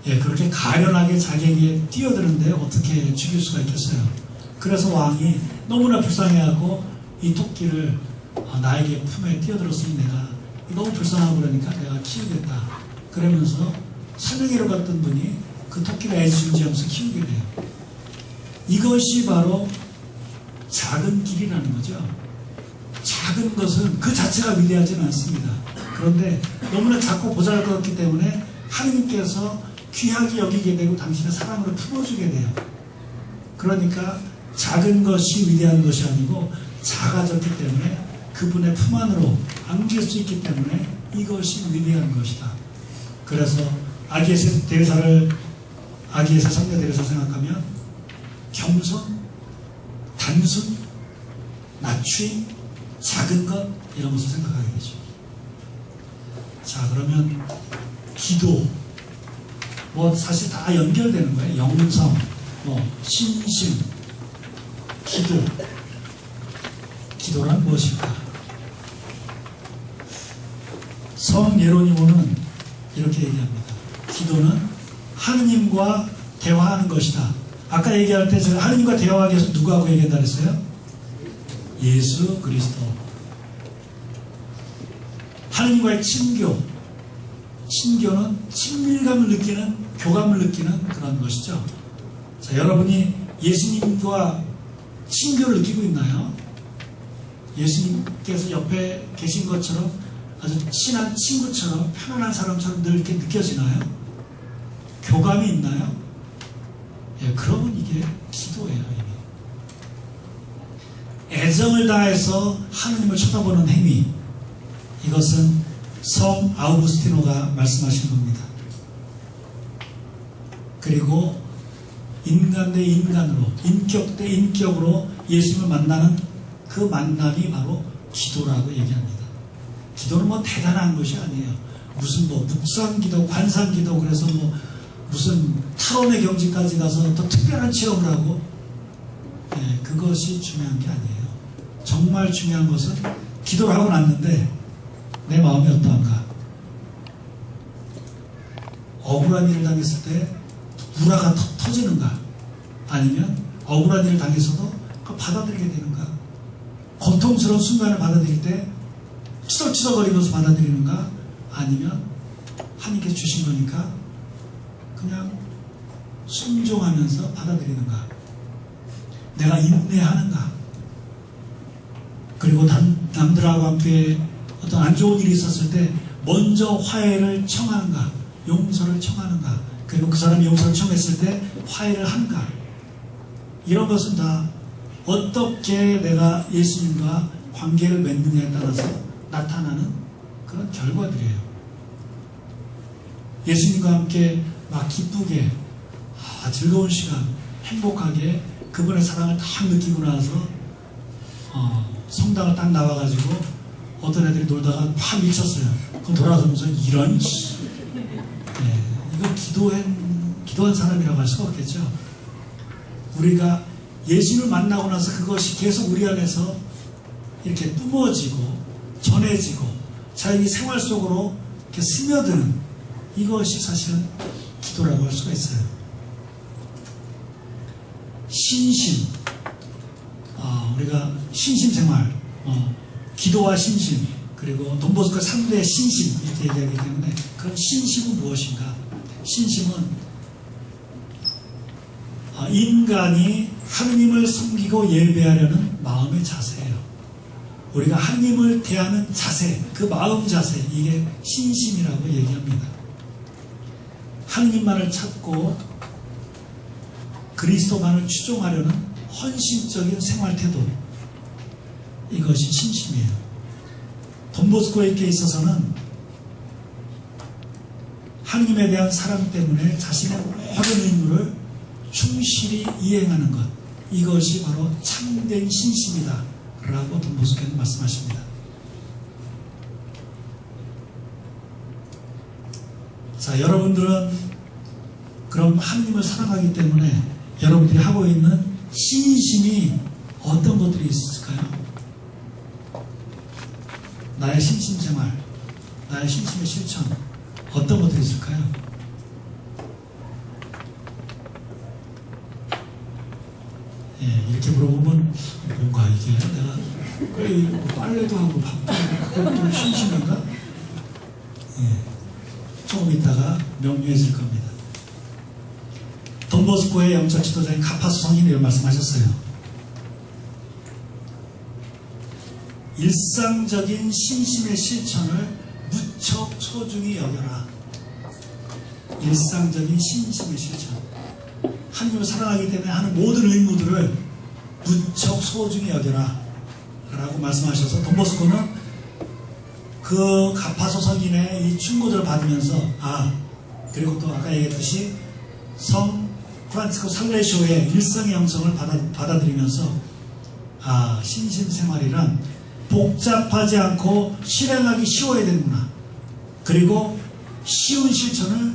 예, 그렇게 가련하게 자기에게 뛰어드는데 어떻게 죽일 수가 있겠어요? 그래서 왕이 너무나 불쌍해하고 이 토끼를 나에게 품에 뛰어들었으니 내가 너무 불쌍하고 그러니까 내가 키우겠다. 그러면서 사냥개로 갔던 분이 그 토끼를 애지중지하면서 키우게 돼요. 이것이 바로 작은 길이라는 거죠. 작은 것은 그 자체가 위대하지는 않습니다. 그런데 너무나 작고 보잘것없기 때문에 하느님께서 귀하게 여기게 되고 당신의 사랑으로 품어주게 돼요. 그러니까 작은 것이 위대한 것이 아니고 작아졌기 때문에 그분의 품 안으로 안길 수 있기 때문에 이것이 위대한 것이다. 그래서 아기에세 상대 대리사 생각하면 겸손, 단순, 낮추임, 작은 것 이런 것을 생각하게 되죠. 자, 그러면 기도, 사실 다 연결되는 거예요. 영성, 신심, 기도. 기도란 무엇일까? 성 예로니모는 이렇게 얘기합니다. 기도는 하느님과 대화하는 것이다. 아까 얘기할 때 제가 하느님과 대화하기 위해서 누구하고 얘기한다 그랬어요? 예수 그리스도. 하느님과의 친교, 친교는 친밀감을 느끼는, 교감을 느끼는 그런 것이죠. 자, 여러분이 예수님과 친교를 느끼고 있나요? 예수님께서 옆에 계신 것처럼 아주 친한 친구처럼 편안한 사람처럼 늘 이렇게 느껴지나요? 교감이 있나요? 예, 그러면 이게 기도예요. 이게. 애정을 다해서 하느님을 쳐다보는 행위, 이것은 성 아우구스티노가 말씀하신 겁니다. 그리고 인간 대 인간으로, 인격 대 인격으로 예수님을 만나는 그 만남이 바로 기도라고 얘기합니다. 기도는 뭐 대단한 것이 아니에요. 무슨 뭐 묵상기도, 관상기도, 그래서 뭐 무슨 탈원의 경지까지 가서 더 특별한 체험을 하고, 네, 그것이 중요한 게 아니에요. 정말 중요한 것은 기도를 하고 났는데 내 마음이 어떠한가? 억울한 일을 당했을 때 불화가 터지는가? 아니면 억울한 일을 당해서도 그걸 받아들이게 되는가? 고통스러운 순간을 받아들일 때 치덕치덕거리면서 받아들이는가? 아니면 하나님께서 주신 거니까 그냥 순종하면서 받아들이는가? 내가 인내하는가? 그리고 남들하고 함께 어떤 안 좋은 일이 있었을 때 먼저 화해를 청하는가? 용서를 청하는가? 그리고 그 사람이 용서를 청했을 때 화해를 하는가? 이런 것은 다 어떻게 내가 예수님과 관계를 맺느냐에 따라서 나타나는 그런 결과들이에요. 예수님과 함께 막 기쁘게, 즐거운 시간, 행복하게 그분의 사랑을 딱 느끼고 나서 성당을 딱 나와가지고 어떤 애들이 놀다가 팍 미쳤어요. 그럼 돌아서면서 이런 이거 기도한 사람이라고 할 수가 없겠죠. 우리가 예수를 만나고 나서 그것이 계속 우리 안에서 이렇게 뿜어지고 전해지고 자기 생활 속으로 이렇게 스며드는 이것이 사실은 기도라고 할 수가 있어요. 신심, 우리가 신심생활, 기도와 신심, 그리고 돈보스코 3대 신심 이렇게 얘기하기 때문에 그런 신심은 무엇인가? 신심은 인간이 하느님을 섬기고 예배하려는 마음의 자세예요. 우리가 하느님을 대하는 자세, 그 마음 자세, 이게 신심이라고 얘기합니다. 하느님만을 찾고 그리스도만을 추종하려는 헌신적인 생활태도, 이것이 신심이에요. 돈보스코에게 있어서는 하느님에 대한 사랑 때문에 자신의 모든 의무를 충실히 이행하는 것, 이것이 바로 참된 신심이다 라고 돈보스코는 말씀하십니다. 자, 여러분들은 그럼 하느님을 사랑하기 때문에 여러분들이 하고 있는 신심이 어떤 것들이 있을까요? 나의 신심생활, 나의 신심의 실천, 어떤 것들이 있을까요? 예, 이렇게 물어보면 뭔가 이게 내가 빨래도 하고 밥도 하고 그것도 신심인가? 예, 조금 있다가 명료해질 겁니다. 돈보스코의 영적 지도자인 카파소 성인이 이런 말씀하셨어요. 일상적인 신심의 실천을 무척 소중히 여겨라. 일상적인 신심의 실천, 하나님을 사랑하기 때문에 하는 모든 의무들을 무척 소중히 여겨라 라고 말씀하셔서 돈보스코는 그 가파소 성인의 이 충고들을 받으면서 그리고 또 아까 얘기했듯이 성 프란치스코 살레시오의 일상의 영성을 받아들이면서 신심생활이란 복잡하지 않고 실행하기 쉬워야 되는구나. 그리고 쉬운 실천을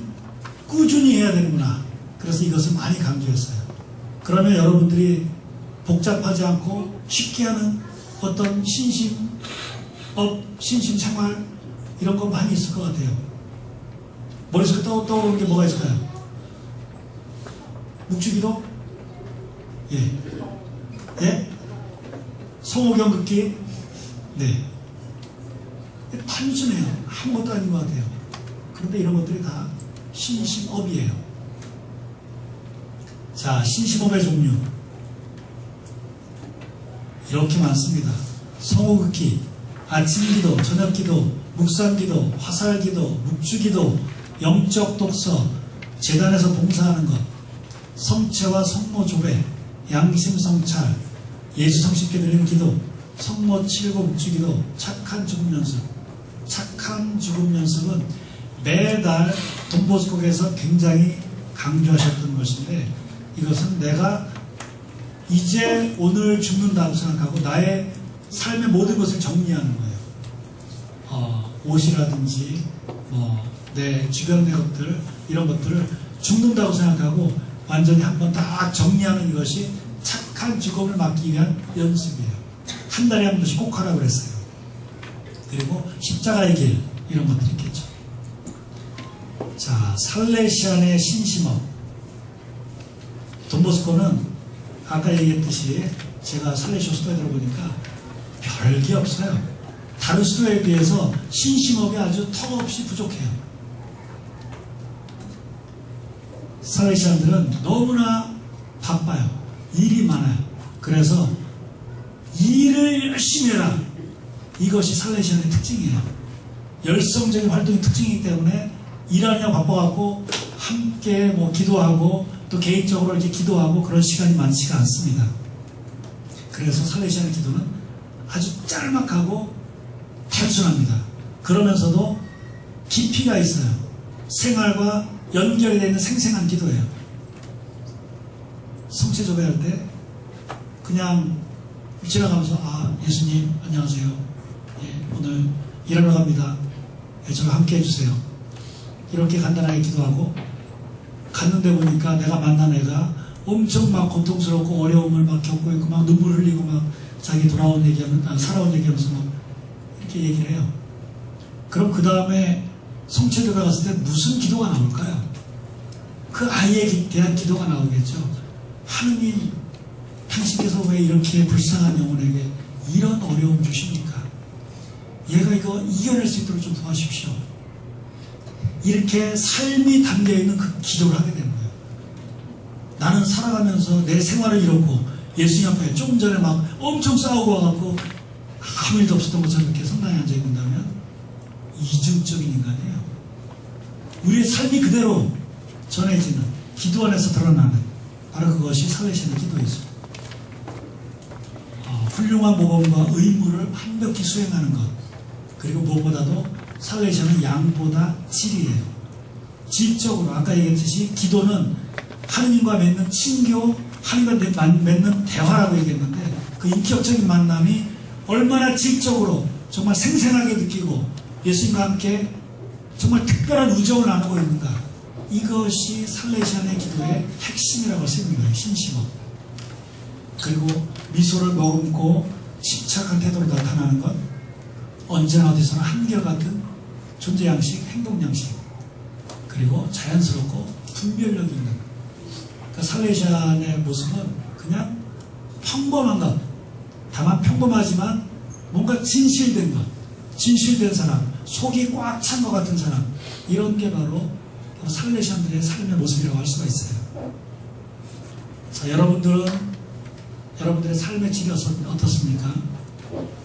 꾸준히 해야 되는구나. 그래서 이것을 많이 강조했어요. 그러면 여러분들이 복잡하지 않고 쉽게 하는 어떤 신심업, 신심생활 이런 거 많이 있을 것 같아요. 머릿속에 떠오르는 게 뭐가 있을까요? 묵주기도? 예. 예? 성호경 긋기? 네. 단순해요. 아무것도 아닌 것 같아요. 그런데 이런 것들이 다 신심업이에요. 자, 신심업의 종류 이렇게 많습니다. 성호극기, 아침기도, 저녁기도, 묵상기도, 화살기도, 묵주기도, 영적 독서, 재단에서 봉사하는 것, 성체와 성모 조례, 양심 성찰, 예수 성식께 드리는 기도, 성모 칠고 묵주기도, 착한 죽음 연습. 착한 죽음 연습은 매달 돈보스코에서 굉장히 강조하셨던 것인데, 이것은 내가 이제 오늘 죽는다고 생각하고 나의 삶의 모든 것을 정리하는 거예요. 옷이라든지 내 주변의 것들, 이런 것들을 죽는다고 생각하고 완전히 한번 딱 정리하는 이것이 착한 죽음을 막기 위한 연습이에요. 한 달에 한 번씩 꼭 하라고 그랬어요. 그리고 십자가의 길, 이런 것들이 있겠죠. 자, 살레시안의 신심업. 돈보스코는 아까 얘기했듯이 제가 살레시아 수도에 들어보니까 별게 없어요. 다른 수도에 비해서 신심업이 아주 턱없이 부족해요. 살레시안들은 너무나 바빠요. 일이 많아요. 그래서 일을 열심히 해라. 이것이 살레시안의 특징이에요. 열성적인 활동의 특징이기 때문에 일하느냐 바빠갖고 함께 기도하고 또 개인적으로 이렇게 기도하고 그런 시간이 많지가 않습니다. 그래서 살레시안의 기도는 아주 짤막하고 단순합니다. 그러면서도 깊이가 있어요. 생활과 연결이 되어 있는 생생한 기도예요. 성체 조배할 때 그냥 지나가면서 예수님 안녕하세요. 예, 오늘 일하러 갑니다. 예, 저와 함께 해주세요. 이렇게 간단하게 기도하고 갔는데 보니까 내가 만난 애가 엄청 막 고통스럽고 어려움을 막 겪고 있고 막 눈물 흘리고 막 자기 돌아온 얘기하면 살아온 얘기하면서 막 이렇게 얘기를 해요. 그럼 그 다음에 성체교회 갔을 때 무슨 기도가 나올까요? 그 아이에 대한 기도가 나오겠죠. 하느님, 당신께서 왜 이렇게 불쌍한 영혼에게 이런 어려움 주십니까? 얘가 이거 이겨낼 수 있도록 좀 도와주십시오. 이렇게 삶이 담겨있는 그 기도를 하게 되는 거예요. 나는 살아가면서 내 생활을 잃었고 예수님 앞에 조금 전에 막 엄청 싸우고 와갖고 아무 일도 없었던 것처럼 이렇게 성당에 앉아있는다면 이중적인 인간이에요. 우리의 삶이 그대로 전해지는 기도 안에서 드러나는 바로 그것이 살레시안의 기도이죠. 훌륭한 모범과 의무를 완벽히 수행하는 것, 그리고 무엇보다도 살레시안은 양보다 질이에요. 질적으로 아까 얘기했듯이 기도는 하느님과 맺는 친교, 하느님과 맺는 대화라고 얘기했는데 그 인격적인 만남이 얼마나 질적으로 정말 생생하게 느끼고 예수님과 함께 정말 특별한 우정을 나누고 있는가, 이것이 살레시안의 기도의 핵심이라고 할 수 있는 거예요. 신심업. 그리고 미소를 머금고 침착한 태도로 나타나는 것, 언제나 어디서나 한결같은 존재 양식, 행동 양식, 그리고 자연스럽고 분별력 있는, 그러니까 살레시안의 모습은 그냥 평범한 것, 다만 평범하지만 뭔가 진실된 것, 진실된 사람, 속이 꽉 찬 것 같은 사람, 이런 게 바로 살레시안들의 삶의 모습이라고 할 수가 있어요. 자, 여러분들의 삶의 질이 어떻습니까?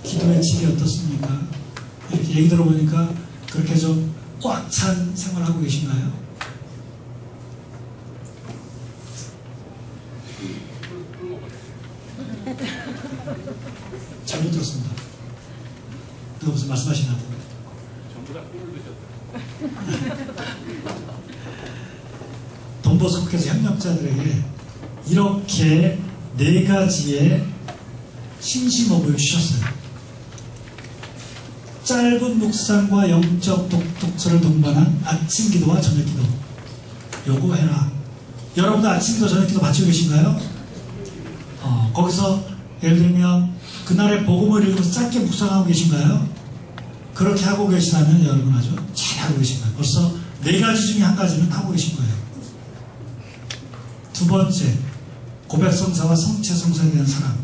기도의 질이 어떻습니까? 이렇게 얘기 들어보니까 그렇게 좀 꽉 찬 생활하고 계신가요? 잘못 들었습니다. 누가 무슨 말씀하시나 보네. 전부 다 꿀을 드셨다. 돈보스코께서 협력자들에게 이렇게 4가지의 신심업을 주셨어요. 짧은 묵상과 영적 독서를 동반한 아침 기도와 저녁 기도. 요거 해라. 여러분도 아침 기도, 저녁 기도 마치고 계신가요? 거기서 예를 들면 그날의 복음을 읽으면서 짧게 묵상하고 계신가요? 그렇게 하고 계시다면 여러분 아주 잘하고 계신 거예요. 벌써 4가지 중에 1가지는 하고 계신 거예요. 두 번째, 고백성사와 성체성사에 대한 사랑.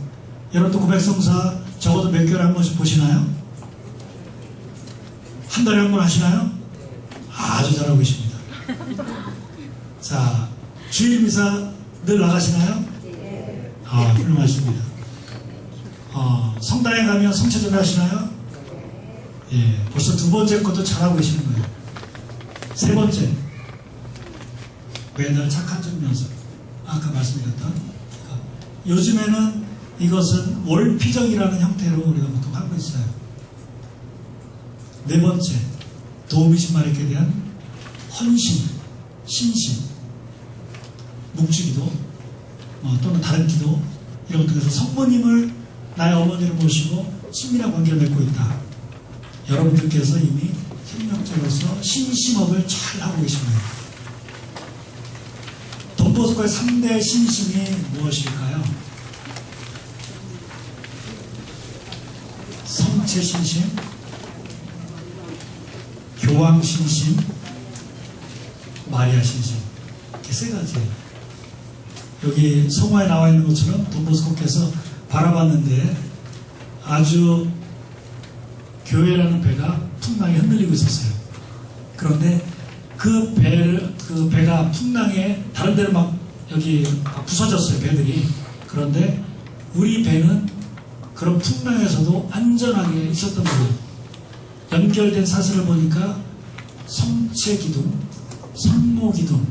여러분도 고백성사 적어도 몇 개월에 한 번씩 보시나요? 한 달에 한 번 하시나요? 아주 잘하고 계십니다. 자, 주일 미사 늘 나가시나요? 아, 훌륭하십니다. 성당에 가면 성체전 하시나요? 예, 벌써 두 번째 것도 잘하고 계시는 거예요. 세 번째, 매달 착한 점 연습. 아까 말씀드렸던. 요즘에는 이것은 월피정이라는 형태로 우리가 보통 하고 있어요. 네 번째, 도우미신 마리아에 대한 헌신, 신심, 묵주기도, 또는 다른 기도, 이런 것들에서 성모님을 나의 어머니를 모시고 친밀한 관계를 맺고 있다. 여러분들께서 이미 생명자로서 신심업을 잘 하고 계신 거예요. 돈보스코의 3대 신심이 무엇일까요? 성체 신심, 교황 신심, 마리아 신심. 이렇게 세 가지예요. 여기 성화에 나와 있는 것처럼 돈보스코께서 바라봤는데 아주 교회라는 배가 풍랑에 흔들리고 있었어요. 그런데 그 배가 풍랑에 다른 데로 막 여기 부서졌어요, 배들이. 그런데 우리 배는 그런 풍랑에서도 안전하게 있었던 거예요. 연결된 사슬을 보니까 성체 기둥, 성모 기둥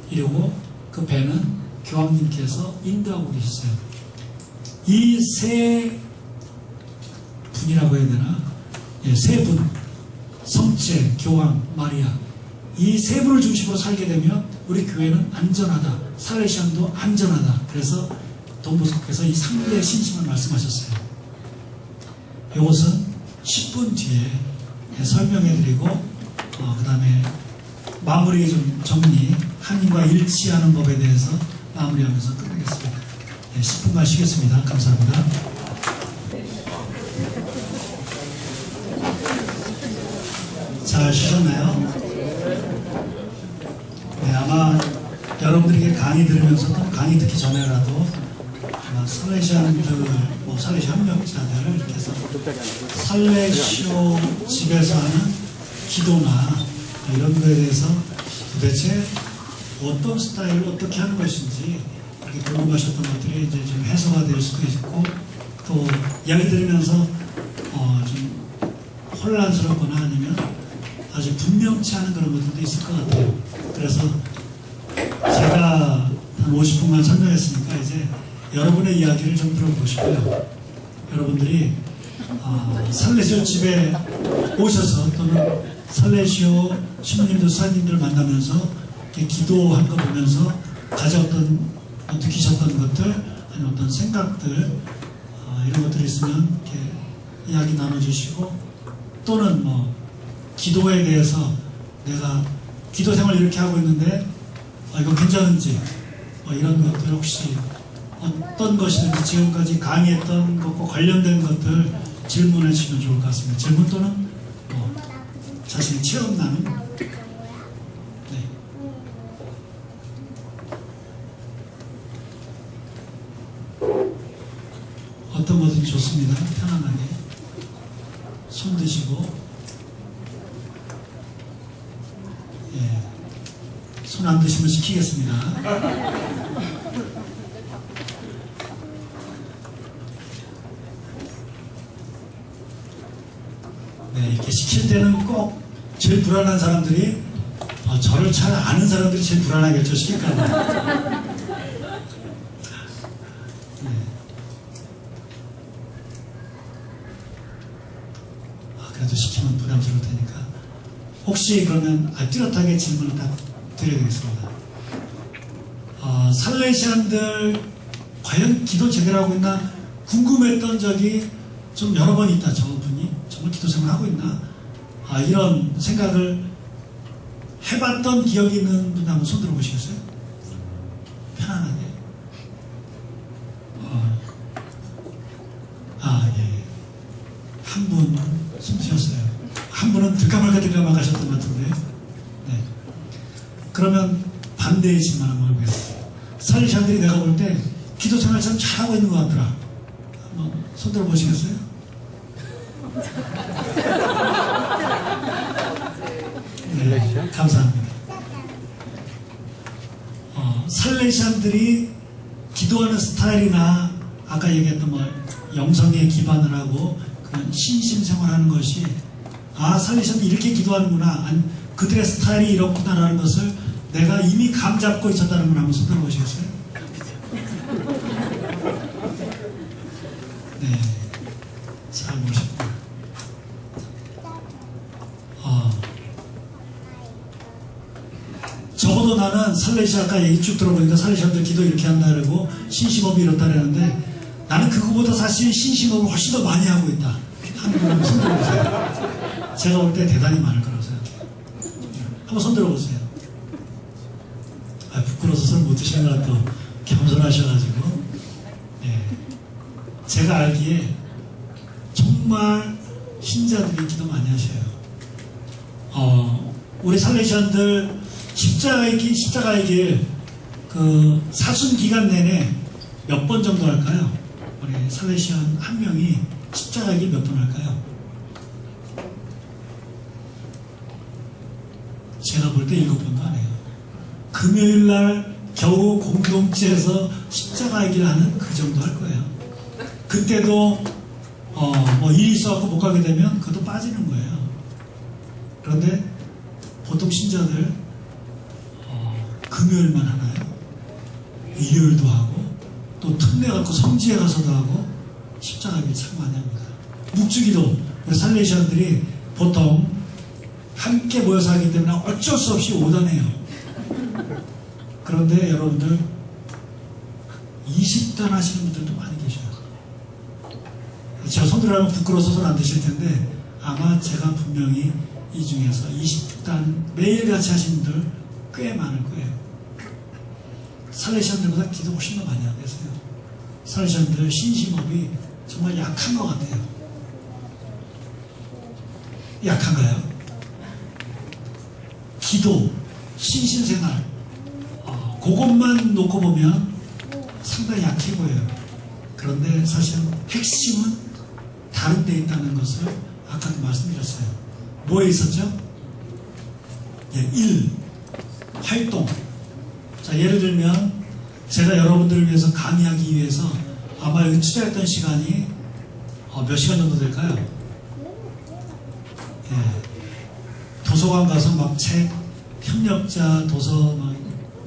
이러고 그 배는 교황님께서 인도하고 계셨어요. 이 세 분이라고 해야 되나? 예, 세 분, 성체, 교황, 마리아, 이 세 분을 중심으로 살게 되면 우리 교회는 안전하다, 살레시안도 안전하다. 그래서 돈보스코께서 이 3대 신심을 말씀하셨어요. 이것은 10분 뒤에 설명해드리고 그 다음에 마무리 좀 정리, 하나님과 일치하는 법에 대해서 마무리하면서 끝내겠습니다. 10분간 쉬겠습니다. 감사합니다. 잘 쉬셨나요? 네, 아마 여러분들에게 강의 들으면서 또 강의 듣기 전에라도 아마 살레시안들, 살레시 협력자들을 이렇게 해서 살레시오 집에서 하는 기도나 이런 거에 대해서 도대체 어떤 스타일로 어떻게 하는 것인지 이렇게 궁금하셨던 것들이 이제 좀 해소가 될 수도 있고, 또 이야기 들으면서 좀 혼란스럽거나 아니면 아주 분명치 않은 그런 것들도 있을 것 같아요. 그래서 제가 한 50분만 설명했으니까 이제 여러분의 이야기를 좀 들어보시고요. 여러분들이 살레시오 집에 오셔서 또는 살레시오 신부님들, 수사님들을 만나면서 이렇게 기도한 거 보면서 가졌던 느끼셨던 것들, 아니면 어떤 생각들, 이런 것들이 있으면 이렇게 이야기 나눠주시고, 또는 기도에 대해서 내가 기도 생활 이렇게 하고 있는데 이거 괜찮은지 이런 것들 혹시 어떤 것이든지 지금까지 강의했던 것과 관련된 것들 질문해 주시면 좋을 것 같습니다. 질문 또는 자신의 체험 나눔. 네. 어떤 것든 좋습니다. 편안하게 손 드시고, 손 안 드시면 시키겠습니다. 네, 이렇게 시킬 때는 꼭 제일 불안한 사람들이 저를 잘 아는 사람들이 제일 불안하겠죠, 시킬까봐. 네. 그래도 시키면 부담스러울 테니까 혹시 그러면 뚜렷하게 질문을 딱 드려야 되겠습니다. 살레시안들 과연 기도 제대로 하고 있나 궁금했던 적이 좀 여러 번 있다. 저분이 정말 기도 생활 하고 있나, 이런 생각을 해봤던 기억이 있는 분 한번 손 들어보시겠어요? 편안하게. 예. 한 분 손 드셨어요. 한 분은 들까말까 하셨던 것 같은데. 네. 그러면 반대의 질문 한번 해보겠습니다. 살레시안들이 내가 볼 때 기도 생활 참 잘하고 있는 것 같더라. 한번 손 들어보시겠어요? 네, 감사합니다. 살레시안들이 기도하는 스타일이나 아까 얘기했던 뭐 영성에 기반을 하고 그런 신심 생활하는 것이 살레시안들이 이렇게 기도하는구나, 아니, 그들의 스타일이 이렇구나라는 것을 내가 이미 감 잡고 있었다는 걸 한번 손들어 보시겠어요? 네, 잘 모르셨고요. 적어도 나는 살레시아 아까 얘기 쭉 들어보니까 살레시아들 기도 이렇게 한다 그러고 신심업이 이렇다 그러는데 나는 그거보다 사실 신심업을 훨씬 더 많이 하고 있다. 한번 손 들어보세요. 제가 볼 때 대단히 많을 거라고 생각해요. 한번 손 들어보세요. 부끄러워서 손 못 드시는 또 겸손하셔가지고. 네. 제가 알기에 정말 신자들이 기도 많이 하셔요. 우리 살레시안들 십자가의 길, 그 사순 기간 내내 몇 번 정도 할까요? 우리 살레시안 한 명이 십자가의 길 몇 번 할까요? 제가 볼 때 7번도 안 해요. 금요일 날 겨우 공동체에서 십자가의 길 하는 그 정도 할 거예요. 그때도 뭐 일이 있어갖고 못 가게 되면 그것도 빠지는 거예요. 그런데 보통 신자들 금요일만 하나요? 일요일도 하고 또 틈내 갖고 성지에 가서도 하고 십자가의 길 참 많이 합니다. 묵주기도 우리 살레시안들이 보통 함께 모여서 하기 때문에 어쩔 수 없이 오단해요. 그런데 여러분들 20단 하시는 분들도 많이 계셔요. 제가 손들어가면 부끄러워서 손 안 드실 텐데 아마 제가 분명히 이 중에서 20단 매일 같이 하시는 분들 꽤 많을 거예요. 살레시안들보다 기도 훨씬 더 많이 하고 계세요. 살레시안들 신심업이 정말 약한 것 같아요. 약한가요? 기도, 신신생활, 그것만 놓고 보면 상당히 약해 보여요. 그런데 사실 핵심은 다른 데 있다는 것을 아까도 말씀드렸어요. 뭐에 있었죠? 일, 활동. 자, 예를 들면 제가 여러분들을 위해서 강의하기 위해서 아마 여기 투자했던 시간이 몇 시간 정도 될까요? 도서관 가서 막 책, 협력자 도서 막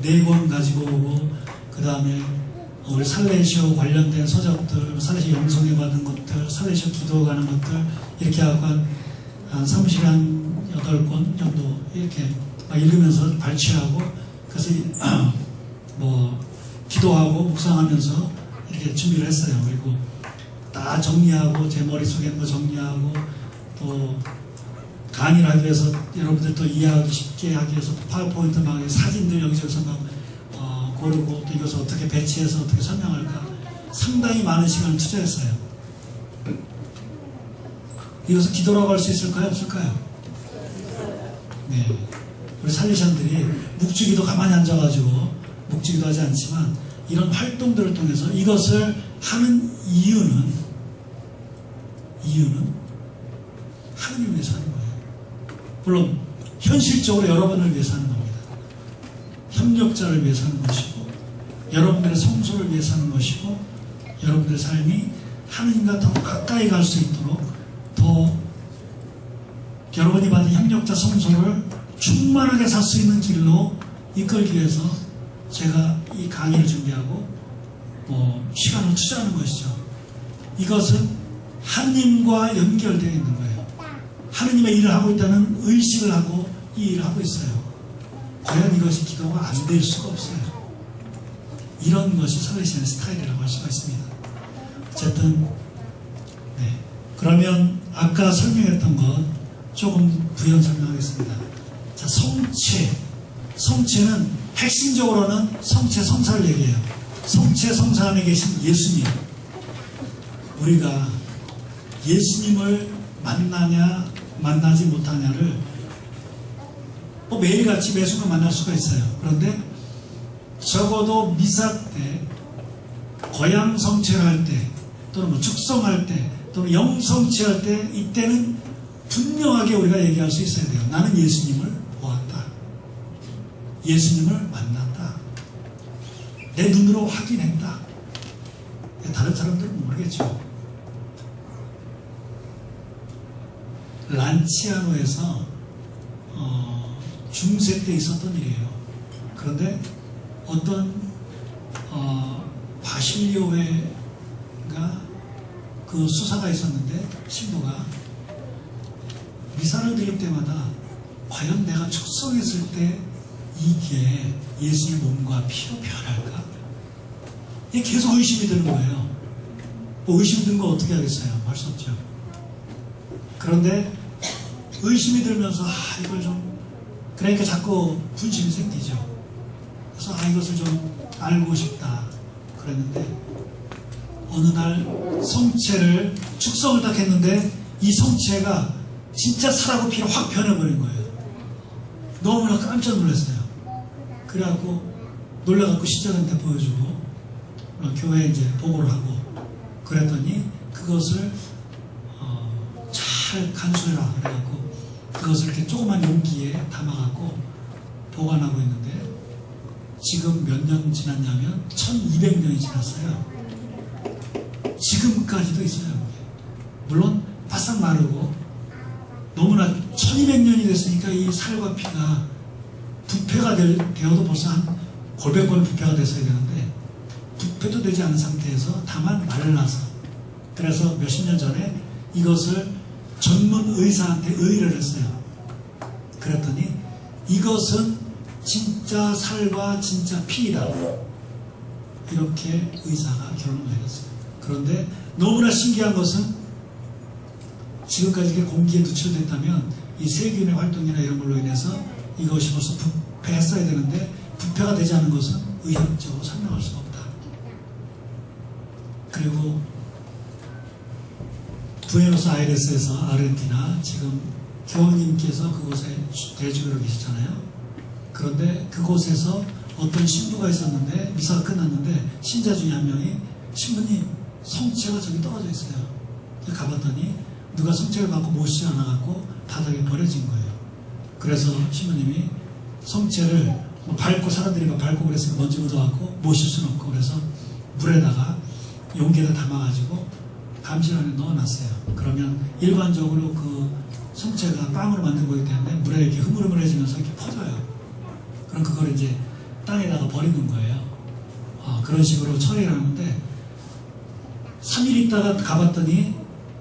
4권 가지고 오고, 그 다음에 우리 살레시오 관련된 서적들, 살레시오 영성에 받은 것들, 살레시오 기도 가는 것들, 이렇게 하고 한 3시간 8권 정도 이렇게 막 읽으면서 발췌하고, 그래서 뭐 기도하고 묵상하면서 이렇게 준비를 했어요. 그리고 다 정리하고 제 머릿속에 뭐 정리하고 또 강의를 하기 위해서 여러분들 또 이해하기 쉽게 하기 위해서 파워포인트 막 사진들 여기저기서 막 고르고 또 이것을 어떻게 배치해서 어떻게 설명할까 상당히 많은 시간을 투자했어요. 이것을 기도라고 할 수 있을까요? 없을까요? 네. 우리 살레시안들이 묵주기도 가만히 앉아가지고 묵주기도 하지 않지만 이런 활동들을 통해서 이것을 하는 이유는 하나님을 위해서 하는 거예요. 물론 현실적으로 여러분을 위해서 하는 겁니다. 협력자를 위해서 하는 것이고 여러분들의 성소를 위해서 하는 것이고 여러분들의 삶이 하나님과 더 가까이 갈 수 있도록 더 여러분이 받은 협력자 성소를 충만하게 살 수 있는 길로 이끌기 위해서 제가 이 강의를 준비하고 시간을 투자하는 것이죠. 이것은 하나님과 연결되어 있는 거예요. 하나님의 일을 하고 있다는 의식을 하고 이 일을 하고 있어요. 과연 이것이 기도가 안 될 수가 없어요. 이런 것이 살레시안 스타일이라고 할 수가 있습니다. 어쨌든 그러면 아까 설명했던 것 조금 부연 설명하겠습니다. 자, 성체는 핵심적으로는 성체 성사를 얘기해요. 성체 성사 안에 계신 예수님. 우리가 예수님을 만나냐 만나지 못하냐를 매일같이 매순간 만날 수가 있어요. 그런데 적어도 미사 때, 거양 성체를 할 때, 또는 축성할 때, 또는 영성체할 때, 이때는 분명하게 우리가 얘기할 수 있어야 돼요. 나는 예수님을 예수님을 만났다. 내 눈으로 확인했다. 다른 사람들은 모르겠죠. 란치아노에서 중세 때 있었던 일이에요. 그런데 어떤 바실리오회가 그 수사가 있었는데 신도가 미사를 드릴 때마다 과연 내가 축성했을 때 이게 예수의 몸과 피로 변할까? 이게 계속 의심이 드는 거예요. 뭐 의심이 드는 거 어떻게 하겠어요? 할 수 없죠. 그런데 의심이 들면서 이걸 좀 그러니까 자꾸 분심이 생기죠. 그래서 이것을 좀 알고 싶다 그랬는데 어느 날 성체를 축성을 딱 했는데 이 성체가 진짜 살하고 피로 확 변해버린 거예요. 너무나 깜짝 놀랐어요. 그래갖고 놀라갖고 시장한테 보여주고 교회에 이제 보고를 하고 그랬더니 그것을 잘 간수해라 그래갖고 그것을 이렇게 조그만 용기에 담아갖고 보관하고 있는데 지금 몇 년 지났냐면 1200년이 지났어요. 지금까지도 있어요. 물론 바싹 마르고 너무나 1200년이 됐으니까 이 살과 피가 부패가 되어도 벌써 한 골백골 부패가 됐어야 되는데 부패도 되지 않은 상태에서 다만 말라서 그래서 몇십 년 전에 이것을 전문 의사한테 의뢰를 했어요. 그랬더니 이것은 진짜 살과 진짜 피이다. 이렇게 의사가 결론을 내렸어요. 그런데 너무나 신기한 것은 지금까지 이게 공기에 누출됐다면 이 세균의 활동이나 이런 걸로 인해서 이것이 벌써 부패했어야 되는데 부패가 되지 않은 것은 의학적으로 설명할 수가 없다. 그리고 부에노스아이레스에서 아르헨티나 지금 교황님께서 그곳에 대주교로 계시잖아요. 그런데 그곳에서 어떤 신부가 있었는데 미사가 끝났는데 신자 중에 한 명이 신부님 성체가 저기 떨어져 있어요. 가봤더니 누가 성체를 받고 모시지 않아갖고 바닥에 버려진 거예요. 그래서 신부님이 성체를 밟고 사람들이 막 밟고 그랬으니까 먼지 묻어갖고 모실 수는 없고 그래서 물에다가 용기에다 담아가지고 감실 안에 넣어놨어요. 그러면 일반적으로 그 성체가 빵으로 만든 거기 때문에 물에 이렇게 흐물흐물해지면서 이렇게 퍼져요. 그럼 그걸 이제 땅에다가 버리는 거예요. 그런 식으로 처리를 하는데 3일 있다가 가봤더니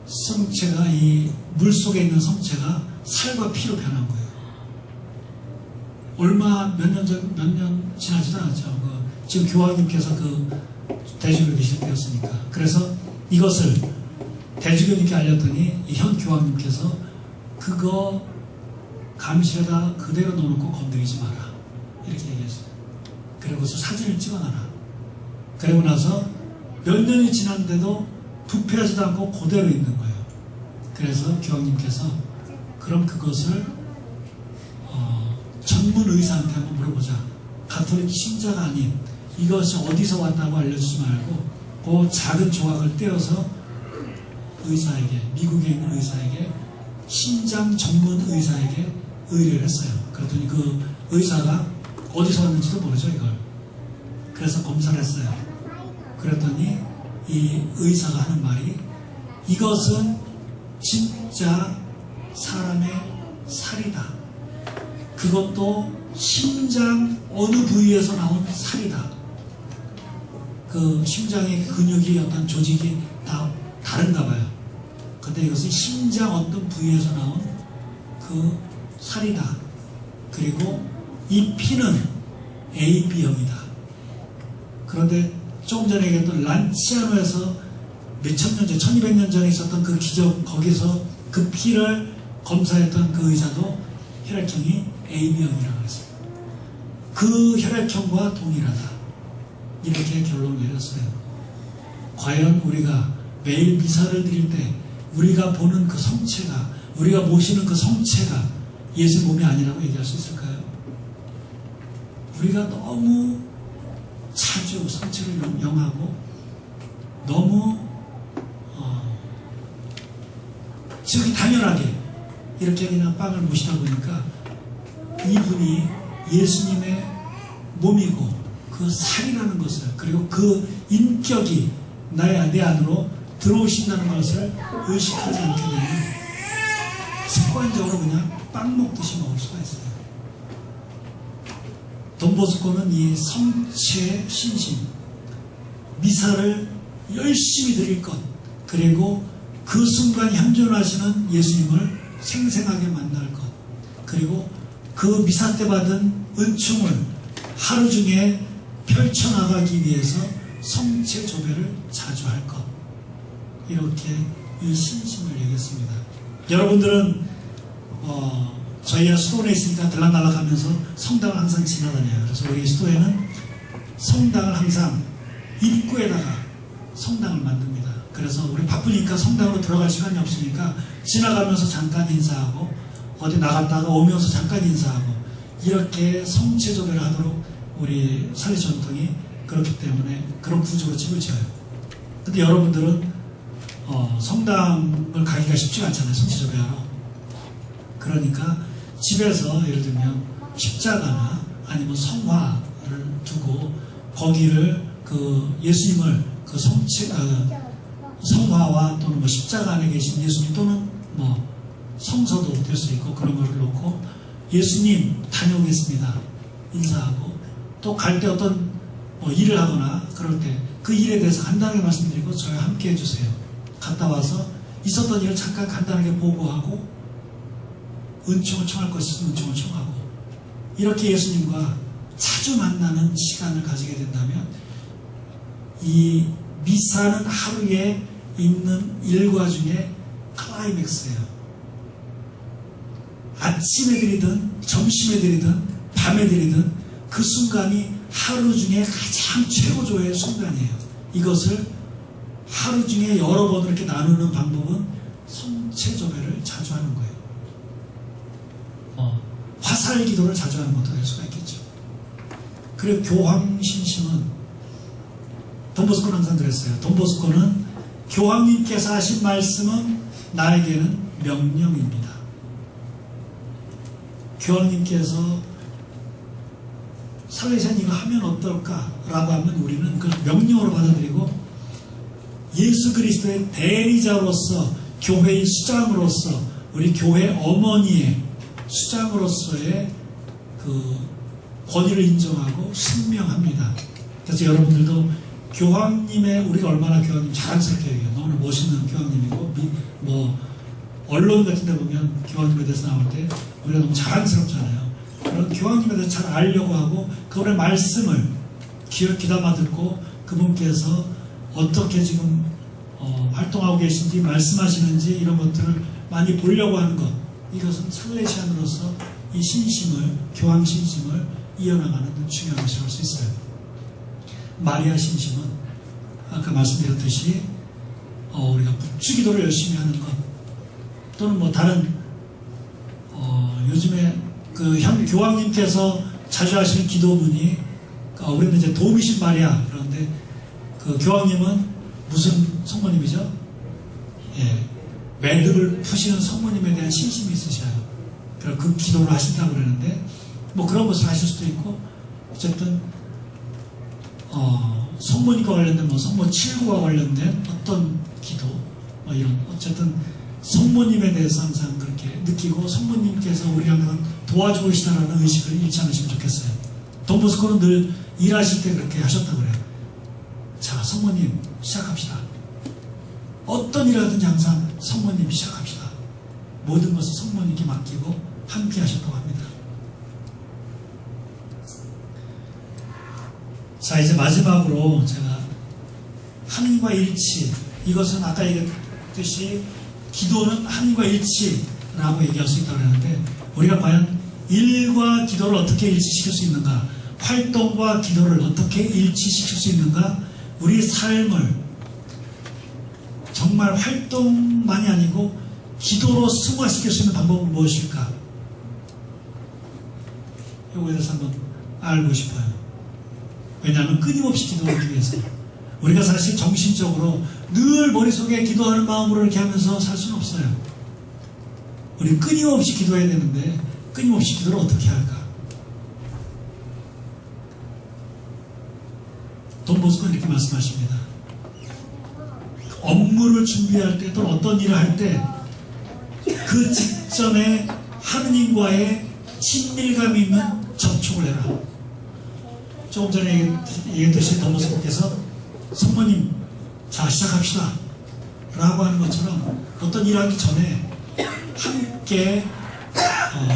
성체가 이 물속에 있는 성체가 살과 피로 변한 거예요. 얼마 몇 년 지나지도 않았죠. 지금 교황님께서 그 대주교로 계실 때였으니까. 그래서 이것을 대주교님께 알렸더니 이 현 교황님께서 그거 감실에다 그대로 넣어놓고 건드리지 마라. 이렇게 얘기했어요. 그리고서 사진을 찍어놔라. 그리고 나서 몇 년이 지났는데도 부패하지도 않고 그대로 있는 거예요. 그래서 교황님께서 그럼 그것을 전문 의사한테 한번 물어보자. 가톨릭 신자가 아닌 이것이 어디서 왔다고 알려주지 말고 그 작은 조각을 떼어서 의사에게 미국에 있는 의사에게 신장 전문 의사에게 의뢰를 했어요. 그랬더니 그 의사가 어디서 왔는지도 모르죠 이걸. 그래서 검사를 했어요. 그랬더니 이 의사가 하는 말이 이것은 진짜 사람의 살이다. 그것도 심장 어느 부위에서 나온 살이다. 그 심장의 근육이 어떤 조직이 다 다른가 봐요. 근데 이것은 심장 어떤 부위에서 나온 그 살이다. 그리고 이 피는 AB형이다. 그런데 조금 전에 얘기했던 란치아노에서 몇천 년 전, 1200년 전에 있었던 그 기적, 거기서 그 피를 검사했던 그 의사도 혈액형이 AB형이라고 했어요. 그 혈액형과 동일하다. 이렇게 결론을 내렸어요. 과연 우리가 매일 미사를 드릴 때 우리가 보는 그 성체가, 우리가 모시는 그 성체가 예수 몸이 아니라고 얘기할 수 있을까요? 우리가 너무 자주 성체를 영하고 너무 지극히 당연하게 이렇게 그냥 빵을 모시다 보니까 이분이 예수님의 몸이고 그 살이라는 것을, 그리고 그 인격이 내 안으로 들어오신다는 것을 의식하지 않게 되면 습관적으로 그냥 빵 먹듯이 먹을 수가 있어요. 돈보스코는 이 성체의 신심, 미사를 열심히 드릴 것, 그리고 그 순간 현존하시는 예수님을 생생하게 만날 것, 그리고 그 미사 때 받은 은총을 하루 중에 펼쳐나가기 위해서 성체 조배를 자주 할 것, 이렇게 이 신심을 얘기했습니다. 여러분들은 저희가 수도원에 있으니까 들락날락하면서 성당을 항상 지나다녀요. 그래서 우리 수도에는 성당을 항상 입구에다가 성당을 만듭니다. 그래서 우리 바쁘니까 성당으로 들어갈 시간이 없으니까 지나가면서 잠깐 인사하고 어디 나갔다가 오면서 잠깐 인사하고 이렇게 성체조배를 하도록 우리 살리 전통이 그렇기 때문에 그런 구조로 집을 지어요. 근데 여러분들은 성당을 가기가 쉽지가 않잖아요. 성체조배하러. 그러니까 집에서 예를 들면 십자가나 아니면 성화를 두고 거기를 그 예수님을 그 성화와 또는 뭐 십자가 안에 계신 예수님 또는 뭐 성서도 될 수 있고 그런 거를 놓고 예수님 다녀오겠습니다 인사하고, 또 갈 때 어떤 뭐 일을 하거나 그럴 때 그 일에 대해서 간단하게 말씀드리고 저희 함께 해주세요. 갔다 와서 있었던 일을 잠깐 간단하게 보고하고 은총을 청할 것이 있으면 은총을 청하고, 이렇게 예수님과 자주 만나는 시간을 가지게 된다면 이 미사는 하루에 있는 일과 중에 클라이맥스예요. 아침에 드리든 점심에 드리든 밤에 드리든 그 순간이 하루 중에 가장 최고조의 순간이에요. 이것을 하루 중에 여러 번을 이렇게 나누는 방법은 성체조배를 자주 하는 거예요. 화살 기도를 자주 하는 것도 될 수가 있겠죠. 그리고 교황신심은 돈보스코는 항상 그랬어요. 돈보스코는 교황님께서 하신 말씀은 나에게는 명령입니다. 교황님께서 살레시안 이거 하면 어떨까라고 하면 우리는 그걸 명령으로 받아들이고 예수 그리스도의 대리자로서 교회의 수장으로서 우리 교회 어머니의 수장으로서의 그 권위를 인정하고 신명합니다. 그래서 여러분들도 교황님의, 우리가 얼마나 교황님 자랑스럽게 얘기해요. 너무 멋있는 교황님이고 뭐 언론 같은 데 보면 교황님에 대해서 나올 때 우리가 너무 자랑스럽잖아요. 그런 교황님에 대해서 잘 알려고 하고 그분의 말씀을 귀담아 듣고 그분께서 어떻게 지금 활동하고 계신지 말씀하시는지 이런 것들을 많이 보려고 하는 것, 이것은 살레시안으로서 이 신심을, 교황 신심을 이어나가는 데 중요한 것이라고 할 수 있어요. 마리아 신심은 아까 말씀드렸듯이 우리가 묵주기도를 열심히 하는 것, 또는 뭐 다른 요즘에 그 교황님께서 자주 하시는 기도문이 우리는 이제 도우미신 마리아, 그런데 그 교황님은 무슨 성모님이죠? 예, 매듭을 푸시는 성모님에 대한 신심이 있으셔요. 그래서 그 기도를 하신다고 그러는데 뭐 그런 것을 하실 수도 있고, 어쨌든 성모님과 관련된 뭐 성모 7구와 관련된 어떤 기도 뭐 이런, 어쨌든 성모님에 대해서 항상 그렇게 느끼고 성모님께서 우리를 항상 도와주고 계시다는 의식을 잃지 않으시면 좋겠어요. 돈보스코는 늘 일하실 때 그렇게 하셨다고 그래요. 자, 성모님 시작합시다. 어떤 일을 하든지 항상 성모님 시작합시다. 모든 것을 성모님께 맡기고 함께 하셨다고 합니다. 자, 이제 마지막으로 제가 하나님과 일치, 이것은 아까 얘기했듯이 기도는 하나님과 일치라고 얘기할 수 있다고 하는데, 우리가 과연 일과 기도를 어떻게 일치시킬 수 있는가, 활동과 기도를 어떻게 일치시킬 수 있는가, 우리 삶을 정말 활동만이 아니고 기도로 승화시킬 수 있는 방법은 무엇일까? 이거에 대해서 한번 알고 싶어요. 왜냐하면 끊임없이 기도하기 위해서 우리가 사실 정신적으로 늘 머릿속에 기도하는 마음으로 이렇게 하면서 살 수는 없어요. 우리 끊임없이 기도해야 되는데 끊임없이 기도를 어떻게 할까? 돈 보스코 이렇게 말씀하십니다. 업무를 준비할 때 또는 어떤 일을 할 때 그 직전에 하느님과의 친밀감 있는 접촉을 해라. 조금 전에 얘기했듯이 돈 보스코께서 성모님 자 시작합시다 라고 하는 것처럼 어떤 일을 하기 전에 함께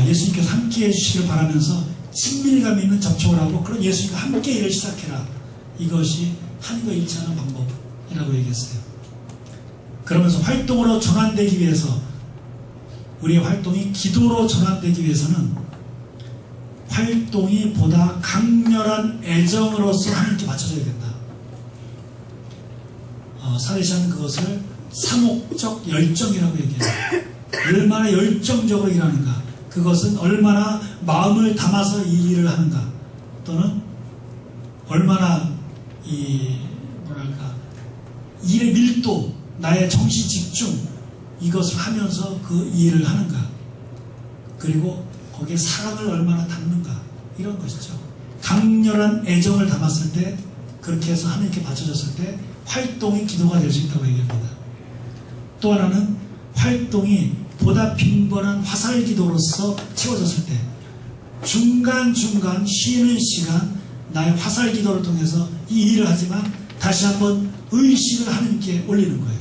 예수님께서 함께 해주시길 바라면서 친밀감 있는 접촉을 하고 그런 예수님과 함께 일을 시작해라. 이것이 하나님과 일치하는 방법이라고 얘기했어요. 그러면서 활동으로 전환되기 위해서 우리의 활동이 기도로 전환되기 위해서는 활동이 보다 강렬한 애정으로서 하나님께 맞춰져야 된다. 사레시아는 그것을 사목적 열정이라고 얘기해요. 얼마나 열정적으로 일하는가, 그것은 얼마나 마음을 담아서 이 일을 하는가, 또는 얼마나 일의 밀도, 나의 정신 집중, 이것을 하면서 그 일을 하는가, 그리고 거기에 사랑을 얼마나 담는가, 이런 것이죠. 강렬한 애정을 담았을 때, 그렇게 해서 하나님께 바쳐졌을 때 활동이 기도가 될 수 있다고 얘기합니다. 또 하나는 활동이 보다 빈번한 화살 기도로서 채워졌을 때 중간중간 쉬는 시간 나의 화살 기도를 통해서 이 일을 하지만 다시 한번 의식을 하나님께 올리는 거예요.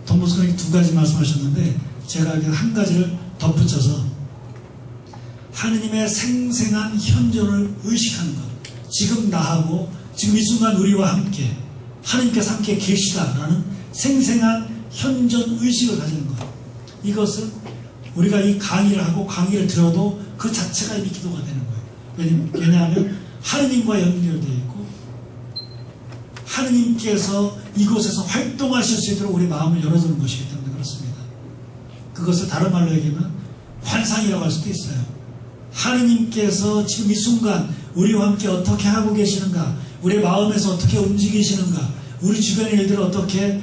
동부스님이 두 가지 말씀하셨는데 제가 한 가지를 덧붙여서 하느님의 생생한 현존을 의식하는 것, 지금 나하고 지금 이 순간 우리와 함께 하느님께서 함께 계시다라는 생생한 현존 의식을 가지는 것, 이것은 우리가 이 강의를 하고 강의를 들어도 그 자체가 이미 기도가 되는 거예요. 왜냐하면 하느님과 연결되어 있고 하느님께서 이곳에서 활동하실 수 있도록 우리 마음을 열어주는 것이기 때문에 그렇습니다. 그것을 다른 말로 얘기하면 환상이라고 할 수도 있어요. 하느님께서 지금 이 순간 우리와 함께 어떻게 하고 계시는가, 우리 마음에서 어떻게 움직이시는가, 우리 주변의 일들을 어떻게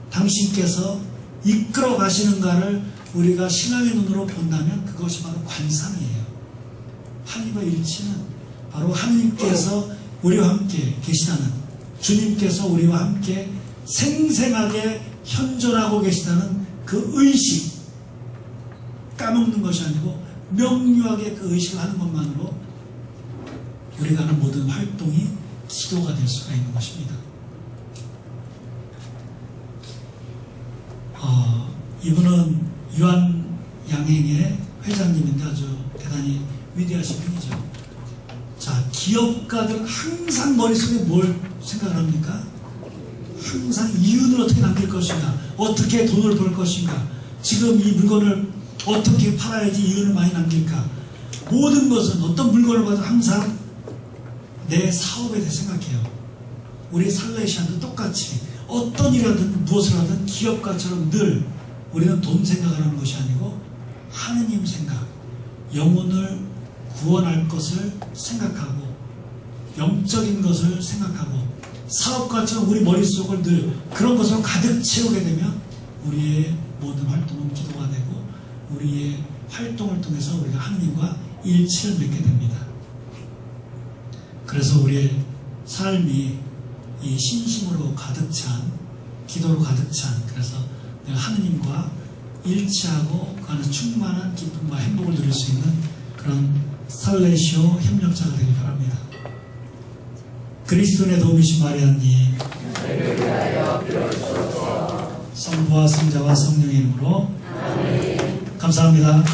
당신께서 이끌어 가시는가를 우리가 신앙의 눈으로 본다면 그것이 바로 관상이에요. 하나님과 일치는 바로 하느님께서 우리와 함께 계시다는, 주님께서 우리와 함께 생생하게 현존하고 계시다는 그 의식, 까먹는 것이 아니고 명료하게 그 의식을 하는 것만으로 우리가 하는 모든 활동이 기도가 될 수가 있는 것입니다. 이분은 유한양행의 회장님인데 아주 대단히 위대하신 분이죠. 자, 기업가들은 항상 머릿속에 뭘 생각을 합니까? 항상 이윤을 어떻게 남길 것인가, 어떻게 돈을 벌 것인가, 지금 이 물건을 어떻게 팔아야지 이윤을 많이 남길까, 모든 것은 어떤 물건을 봐도 항상 내 사업에 대해 생각해요. 우리 살레시안도 똑같이 어떤 일하든 무엇을 하든 기업가처럼 늘 우리는 돈 생각을 하는 것이 아니고 하느님 생각, 영혼을 구원할 것을 생각하고 영적인 것을 생각하고 사업가처럼 우리 머릿속을 늘 그런 것으로 가득 채우게 되면 우리의 모든 활동은 기도가 되고 우리의 활동을 통해서 우리가 하느님과 일치를 맺게 됩니다. 그래서 우리의 삶이 이 신심으로 가득 찬, 기도로 가득 찬, 그래서 내가 하느님과 일치하고 그 안에 충만한 기쁨과 행복을 누릴 수 있는 그런 살레시오 협력자가 되길 바랍니다. 그리스도의 도우미신 마리아님, 성부와 성자와 성령의 이름으로 감사합니다.